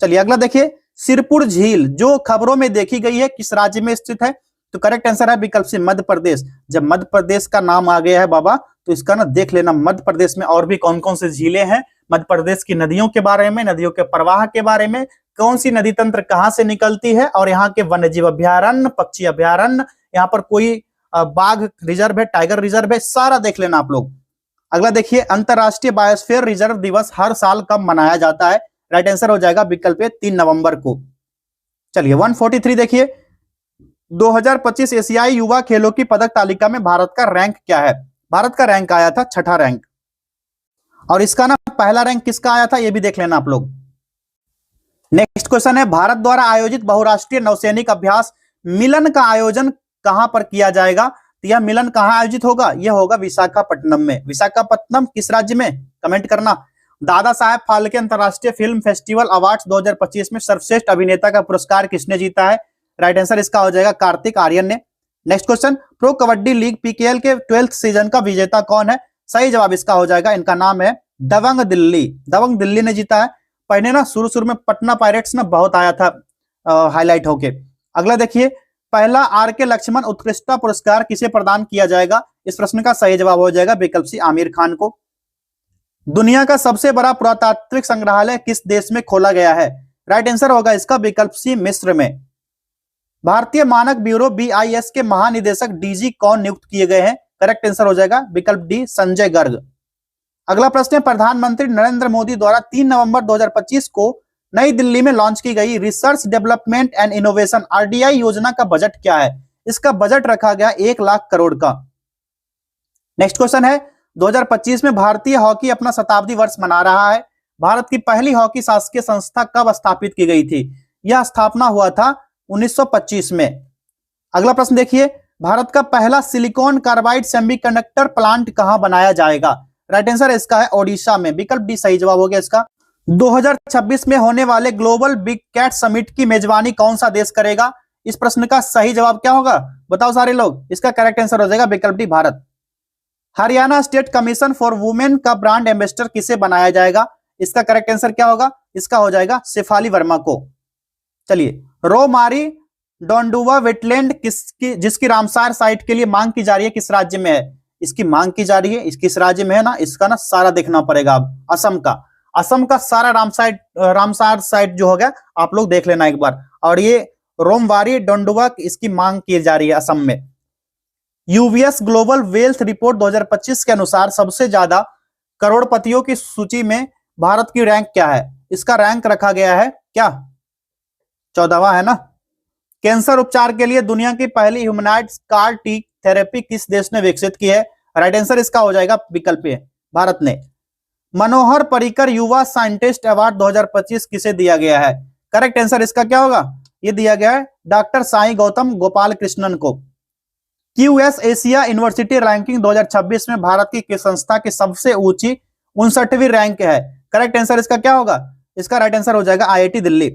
चलिए अगला देखिए, सिरपुर झील जो खबरों में देखी गई है किस राज्य में स्थित है? तो करेक्ट आंसर है विकल्प सी, मध्य प्रदेश। जब मध्य प्रदेश का नाम आ गया है बाबा, तो इसका ना देख लेना मध्य प्रदेश में और भी कौन कौन से झीलें हैं, मध्य प्रदेश की नदियों के बारे में, नदियों के प्रवाह के बारे में, कौन सी नदी तंत्र कहां से निकलती है, और यहाँ के वन्यजीव अभ्यारण्य, पक्षी अभ्यारण्य, यहाँ पर कोई बाघ रिजर्व है, टाइगर रिजर्व है, सारा देख लेना आप लोग। अगला देखिए, अंतरराष्ट्रीय बायोस्फीयर रिजर्व दिवस हर साल कब मनाया जाता है? राइट आंसर हो जाएगा विकल्प 3 नवंबर को। चलिए 143 देखिए, 2025 एशियाई युवा खेलों की पदक तालिका में भारत का रैंक क्या है? भारत का रैंक आया था 6ठा रैंक, और इसका ना पहला रैंक किसका आया था ये भी देख लेना आप लोग। नेक्स्ट क्वेश्चन है, भारत द्वारा आयोजित बहुराष्ट्रीय नौसैनिक अभ्यास मिलन का आयोजन कहां पर किया जाएगा? तो यह मिलन कहां आयोजित होगा? यह होगा विशाखापट्टनम में। विशाखापट्टनम किस राज्य में? कमेंट करना। दादा साहेब फाल्के अंतरराष्ट्रीय फिल्म फेस्टिवल अवार्ड्स 2025 में सर्वश्रेष्ठ अभिनेता का पुरस्कार किसने जीता है? राइट आंसर इसका हो जाएगा कार्तिक आर्यन ने। Next question, pro kabaddi league PKL के 12th सीजन का विजेता कौन है? सही जवाब इसका हो जाएगा, इनका नाम है दबंग दिल्ली। दबंग दिल्ली ने जीता है। पहले ना शुरू में पटना पायरेट्स ना बहुत आया था हाईलाइट होके। अगला देखिए, पहला RK लक्ष्मण उत्कृष्टता पुरस्कार किसे प्रदान किया जाएगा? इस प्रश्न का सही जवाब हो जाएगा विकल्प सी, आमिर खान को। दुनिया का सबसे बड़ा पुरातात्विक संग्रहालय किस देश में खोला गया है? राइट आंसर होगा इसका विकल्प सी, मिस्र में। भारतीय मानक ब्यूरो BIS के महानिदेशक DG कौन नियुक्त किए गए हैं? करेक्ट आंसर हो जाएगा विकल्प डी, संजय गर्ग। अगला प्रश्न है, प्रधानमंत्री नरेंद्र मोदी द्वारा 3 नवंबर 2025 को नई दिल्ली में लॉन्च की गई research development and innovation RDI योजना का बजट क्या है? इसका बजट रखा गया 1 लाख करोड़ का। नेक्स्ट क्वेश्चन है, 2025 में भारतीय हॉकी अपना शताब्दी वर्ष मना रहा है। भारत की पहली हॉकी शासकीय संस्था कब स्थापित की गई थी? यह स्थापना हुआ था 1925 में। अगला प्रश्न देखिए, भारत का पहला सिलिकॉन कार्बाइड सेमीकंडक्टर प्लांट कहां बनाया जाएगा? राइट आंसर इसका है ओडिशा में, विकल्प डी सही जवाब हो गया इसका। 2026 में होने वाले ग्लोबल बिग कैट समिट की मेजबानी कौन सा देश करेगा? इस प्रश्न का सही जवाब क्या होगा? बताओ सारे लोग। इसका करेक्ट आंसर हो जाएगा विकल्प D, Bharat. Haryana state commission for women का ब्रांड एम्बेसडर किसे बनाया जाएगा? इसका करेक्ट आंसर क्या होगा? इसका हो जाएगा शेफाली वर्मा को। चलिए, रोमारी डोंडुवा वेटलैंड जिसकी रामसार साइट के लिए मांग की जा रही है किस राज्य में है? इसकी मांग की जा रही है, किस राज्य में है ना, इसका ना सारा देखना पड़ेगा। अब असम का सारा रामसार साइट जो हो गया आप लोग देख लेना एक बार। और ये रोमवारी डोंडुआ इसकी मांग की जा रही है असम में। यूबीएस ग्लोबल वेल्थ रिपोर्ट 2025 के अनुसार सबसे ज्यादा करोड़पतियों की सूची में भारत की रैंक क्या है? इसका रैंक रखा गया है क्या? 14वां है ना। कैंसर उपचार के लिए दुनिया की पहली ह्यूमनॉइड कार टी थेरेपी किस देश ने विकसित की है? राइट आंसर इसका हो जाएगा विकल्प ए, भारत ने। मनोहर पर्रिकर युवा साइंटिस्ट अवार्ड 2025 किसे दिया गया है? करेक्ट आंसर इसका क्या होगा? ये दिया गया है डॉक्टर साई गौतम गोपाल कृष्णन को। क्यूएस एशिया यूनिवर्सिटी रैंकिंग 2026 में भारत की किस संस्था की सबसे ऊंची 59वीं रैंक है? करेक्ट आंसर इसका क्या होगा? इसका राइट आंसर हो जाएगा आईआईटी दिल्ली।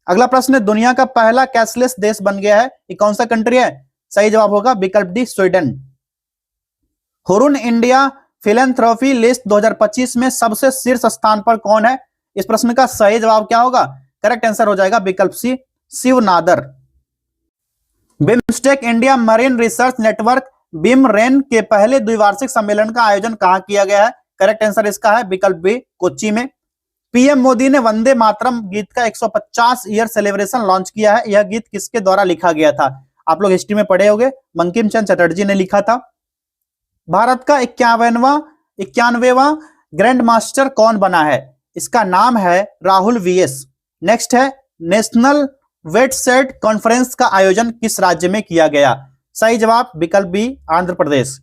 अगला प्रश्न है, दुनिया का पहला कैशलेस देश बन गया है, ये कौन सा कंट्री है? सही जवाब होगा विकल्प D, Sweden. Hurun India philanthropy list 2025 में सबसे शीर्ष स्थान पर कौन है? इस प्रश्न का सही जवाब क्या होगा? करेक्ट आंसर हो जाएगा विकल्प C, Shiv Nadar. BIMSTEC India marine research network BIMReN के पहले द्विवार्षिक सम्मेलन का आयोजन कहां किया गया है? करेक्ट आंसर इसका है विकल्प बी, कोच्चि में। पीएम मोदी ने वंदे मातरम गीत का 150 ईयर सेलिब्रेशन लॉन्च किया है। यह गीत किसके द्वारा लिखा गया था? आप लोग हिस्ट्री में पढ़े होंगे, बंकिम चंद्र चटर्जी ने लिखा था। भारत का 91वां ग्रैंड मास्टर कौन बना है? इसका नाम है राहुल वीएस। नेक्स्ट है, नेशनल वेटसेट कॉन्फ्रेंस का आयोजन किस राज्य में किया गया? सही जवाब विकल्प B, Andhra Pradesh.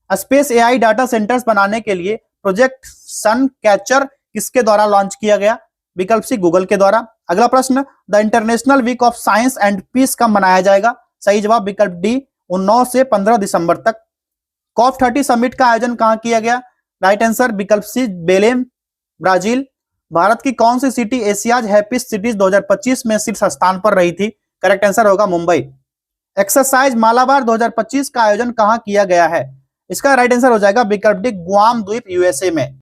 Space AI data centres बनाने के लिए प्रोजेक्ट सन कैचर किसके द्वारा लॉन्च किया गया? विकल्प सी, गूगल के द्वारा। अगला प्रश्न, the international week of science and peace कब मनाया जाएगा? सही जवाब विकल्प डी, 9 से 15 दिसंबर तक। COP30 समिट का आयोजन कहां किया गया? राइट आंसर विकल्प सी, बेलेम, ब्राजील। भारत की कौन सी सिटी एशियाज हैप्पीस्ट सिटीज 2025 में शीर्ष स्थान पर रही थी? करेक्ट आंसर होगा मुंबई। एक्सरसाइज मालाबार 2025 का आयोजन कहां किया गया है? इसका राइट आंसर हो जाएगा विकल्प डी, गुआम द्वीप यूएसए में।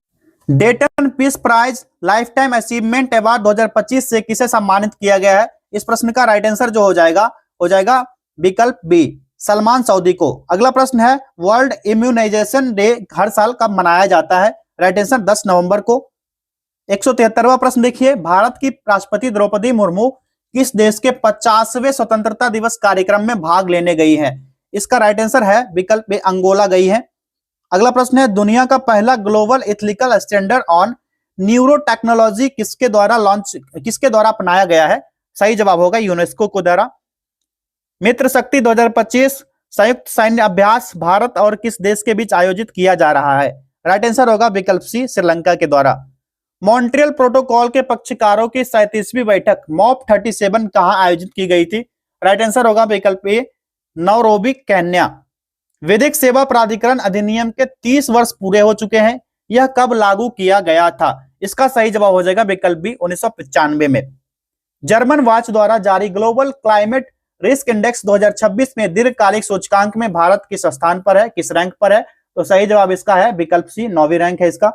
Dayton peace prize lifetime achievement award 2025 से किसे सम्मानित किया गया है? इस प्रश्न का राइट आंसर जो हो जाएगा विकल्प बी, सलमान सऊदी को। अगला प्रश्न है, वर्ल्ड इम्यूनाइजेशन डे हर साल कब मनाया जाता है? राइट आंसर 10 नवंबर को। 173वां प्रश्न देखिए, भारत की राष्ट्रपति द्रौपदी मुर्मू किस देश के 50वें स्वतंत्रता दिवस कार्यक्रम में भाग लेने गई है? इसका राइट आंसर है विकल्प बी, अंगोला गई है। अगला प्रश्न है, दुनिया का पहला global ethical standard on neuro technology किसके द्वारा अपनाया गया है? सही जवाब होगा यूनेस्को को द्वारा। मित्र शक्ति 2025 संयुक्त सैन्य अभ्यास भारत और किस देश के बीच आयोजित किया जा रहा है? राइट आंसर होगा विकल्प सी, श्रीलंका के द्वारा। मॉन्ट्रियल प्रोटोकॉल के पक्षकारों की 37वीं बैठक मॉप 37 कहां आयोजित की गई थी? राइट आंसर होगा विकल्प ए, नैरोबी, केन्या। विधिक सेवा प्राधिकरण अधिनियम के 30 वर्ष पूरे हो चुके हैं, यह कब लागू किया गया था? इसका सही जवाब हो जाएगा विकल्प बी, 1995 में। जर्मन वॉच द्वारा जारी ग्लोबल क्लाइमेट रिस्क इंडेक्स 2026 में दीर्घकालिक सूचकांक में भारत किस स्थान पर है, किस रैंक पर है? तो सही जवाब इसका है विकल्प सी, 9वीं रैंक है इसका।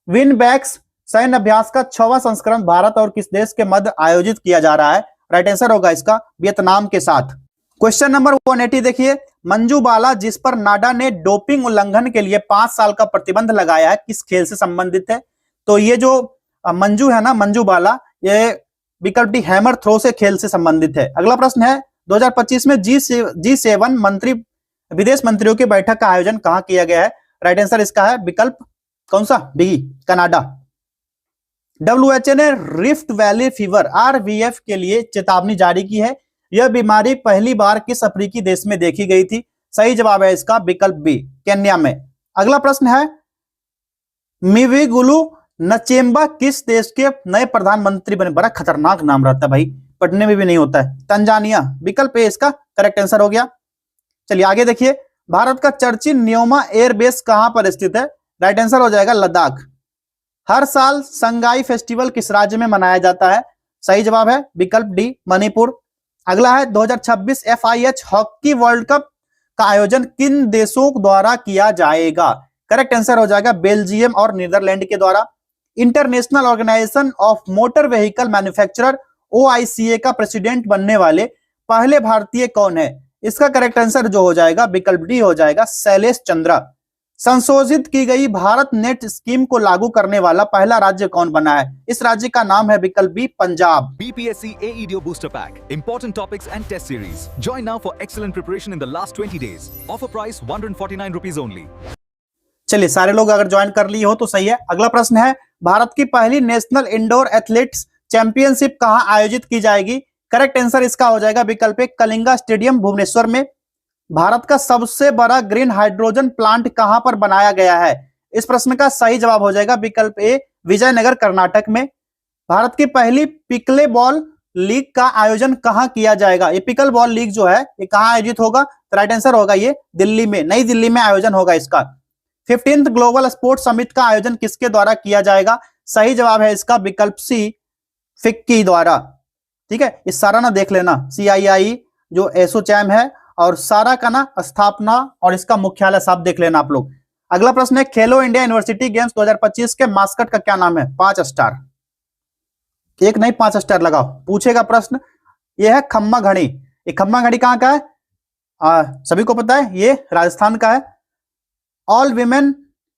विनबैक्स सैन्य अभ्यास का 6वां संस्करण भारत और किस देश के मध्य आयोजित किया जा रहा है? राइट आंसर होगा इसका वियतनाम के साथ। क्वेश्चन नंबर 180 देखिए, मंजू बाला जिस पर नाडा ने डोपिंग उल्लंघन के लिए 5 साल का प्रतिबंध लगाया है, किस खेल से संबंधित है? तो ये जो मंजू है ना, मंजू बाला, ये विकल्प डी, हैमर थ्रो से खेल से संबंधित है। अगला प्रश्न है, 2025 में G7 विदेश मंत्रियों की बैठक का आयोजन कहां किया गया है? राइट आंसर इसका है विकल्प कौन सा? B, Canada. WHO ने रिफ्ट वैली फीवर RVF के लिए चेतावनी जारी की है। यह बीमारी पहली बार किस अफ्रीकी देश में देखी गई थी? सही जवाब है इसका विकल्प बी, केन्या में। अगला प्रश्न है, मिविगुलु नचेम्बा किस देश के नए प्रधानमंत्री बने? बड़ा खतरनाक नाम रहता है भाई, पढ़ने में भी नहीं होता है। तंजानिया, विकल्प ए इसका करेक्ट आंसर हो गया। चलिए आगे देखिए, भारत का चर्चिल न्योमा एयरबेस कहां पर स्थित है? राइट आंसर हो जाएगा लद्दाख। हर साल संगाई फेस्टिवल किस राज्य में मनाया जाता है? सही जवाब है विकल्प डी, मणिपुर। अगला है, 2026 FIH हॉकी वर्ल्ड कप का आयोजन किन देशों द्वारा किया जाएगा? करेक्ट आंसर हो जाएगा बेल्जियम और नीदरलैंड के द्वारा। International organisation of motor vehicle manufacturer OICA का प्रेसिडेंट बनने वाले पहले भारतीय कौन है? इसका करेक्ट आंसर जो हो जाएगा विकल्प डी हो जाएगा, शैलेश चंद्रा। संशोधित की गई भारत नेट स्कीम को लागू करने वाला पहला राज्य कौन बना है? इस राज्य का नाम है विकल्प B Punjab. BPSC AEDO Booster Pack. Important topics and test series. Join now for excellent preparation in the last 20 days. Offer price 149 rupees only. चलिए, सारे लोग अगर ज्वाइन कर लिए हो तो सही है। अगला प्रश्न है, भारत की पहली नेशनल इंडोर एथलेटिक्स चैंपियनशिप कहां आयोजित की जाएगी? करेक्ट आंसर इसका हो जाएगा विकल्प ए कलिंगा स्टेडियम भुवनेश्वर में। भारत का सबसे बड़ा ग्रीन हाइड्रोजन प्लांट कहां पर बनाया गया है? इस प्रश्न का सही जवाब हो जाएगा विकल्प ए विजयनगर कर्नाटक में। भारत की पहली पिकले बॉल लीग का आयोजन कहां किया जाएगा? ये पिकल बॉल लीग जो है ये कहां आयोजित होगा? तो राइट आंसर होगा ये दिल्ली में, नई दिल्ली में आयोजन होगा इसका। 15th ग्लोबल स्पोर्ट्स समिट का आयोजन किसके द्वारा किया जाएगा? सही जवाब है इसका विकल्प सी फिक्की द्वारा। ठीक है, इस सारा ना देख लेना, CII जो एसोचैम है और सारा का ना स्थापना और इसका मुख्यालय साहब देख लेना आप लोग। अगला प्रश्न है, खेलो इंडिया यूनिवर्सिटी गेम्स 2025 के मास्कट का क्या नाम है? 5 स्टार, एक नहीं 5 स्टार लगाओ। पूछेगा प्रश्न, यह है खम्मा घड़ी। ये खम्मा घड़ी कहां का है? सभी को पता है, ये राजस्थान का है। All women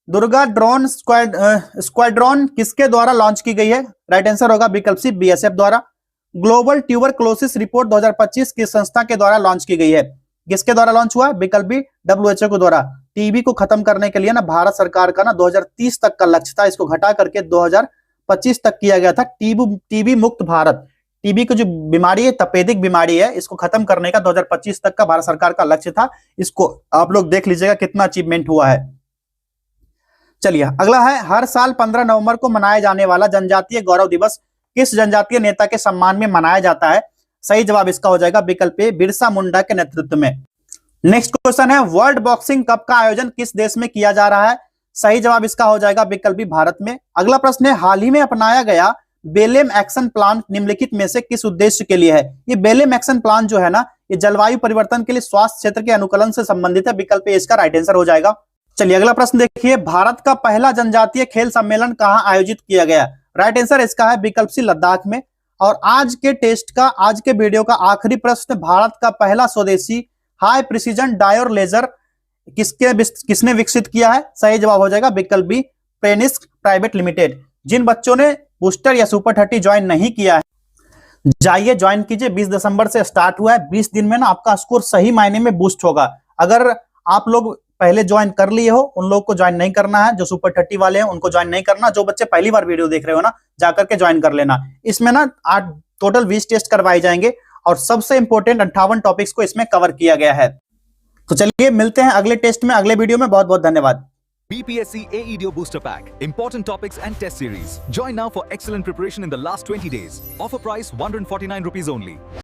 Durga drone squadron किसके द्वारा लॉन्च की गई है? राइट आंसर होगा विकल्प सी BSF द्वारा। ग्लोबल ट्यूबरक्लोसिस रिपोर्ट 2025 किस संस्था के द्वारा लॉन्च की गई है? किसके द्वारा लॉन्च हुआ? विकल्प बी WHO के द्वारा। टीबी को खत्म करने के लिए ना भारत सरकार का ना 2030 तक का लक्ष्य था, इसको घटा करके 2025 तक किया गया था। टीबी मुक्त भारत, टीबी की जो बीमारी है, तपेदिक बीमारी है, इसको खत्म करने का 2025 तक का भारत सरकार का लक्ष्य था। इसको आप लोग देख लीजिएगा कितना अचीवमेंट हुआ है। चलिए अगला है, हर साल 15 नवंबर को मनाया जाने वाला जनजातीय गौरव दिवस किस जनजातीय नेता के सम्मान में मनाया जाता है? सही जवाब इसका हो जाएगा विकल्प ए बिरसा मुंडा के नेतृत्व में। नेक्स्ट क्वेश्चन है, वर्ल्ड बॉक्सिंग कप का आयोजन किस देश में किया जा रहा है? सही जवाब इसका हो जाएगा विकल्प बी भारत में। अगला प्रश्न है, हाल ही में अपनाया गया बेलेम एक्शन प्लान निम्नलिखित में से किस उद्देश्य के लिए है? ये बेलेम एक्शन प्लान जो है ना, ये जलवायु परिवर्तन के लिए स्वास्थ्य क्षेत्र के अनुकूलन से संबंधित है। विकल्प ए इसका राइट आंसर हो जाएगा। चलिए अगला प्रश्न देखिए, भारत का पहला जनजातीय खेल सम्मेलन कहां आयोजित किया गया? राइट आंसर इसका है विकल्प सी लद्दाख में। और आज के टेस्ट का, आज के वीडियो का आखिरी प्रश्न, भारत का पहला स्वदेशी हाई प्रिसीजन डायोर लेजर किसने विकसित किया है? सही जवाब हो जाएगा विकल्प बी पेनिस्क प्राइवेट लिमिटेड। जिन बच्चों ने बूस्टर या सुपर 30 ज्वाइन नहीं किया है, जाइए ज्वाइन कीजिए। 20 दिसंबर से स्टार्ट हुआ है, 20 दिन में ना आपका स्कोर सही मायने में बूस्ट होगा। अगर आप लोग पहले ज्वाइन कर लिए हो, उन लोग को ज्वाइन नहीं करना है। जो सुपर 30 वाले हैं उनको ज्वाइन नहीं करना। जो बच्चे पहली बार वीडियो देख रहे हो ना, जाकर के ज्वाइन कर लेना। इसमें ना 8 टोटल 20 टेस्ट करवाए जाएंगे और सबसे इंपॉर्टेंट 58 टॉपिक्स को इसमें कवर किया गया है। तो चलिए मिलते हैं अगले टेस्ट में, अगले वीडियो में। बहुत बहुत धन्यवाद। BPSC AEDO Booster Pack. Important topics and test series. Join now for excellent preparation in the last 20 days. Offer price 149 rupees only.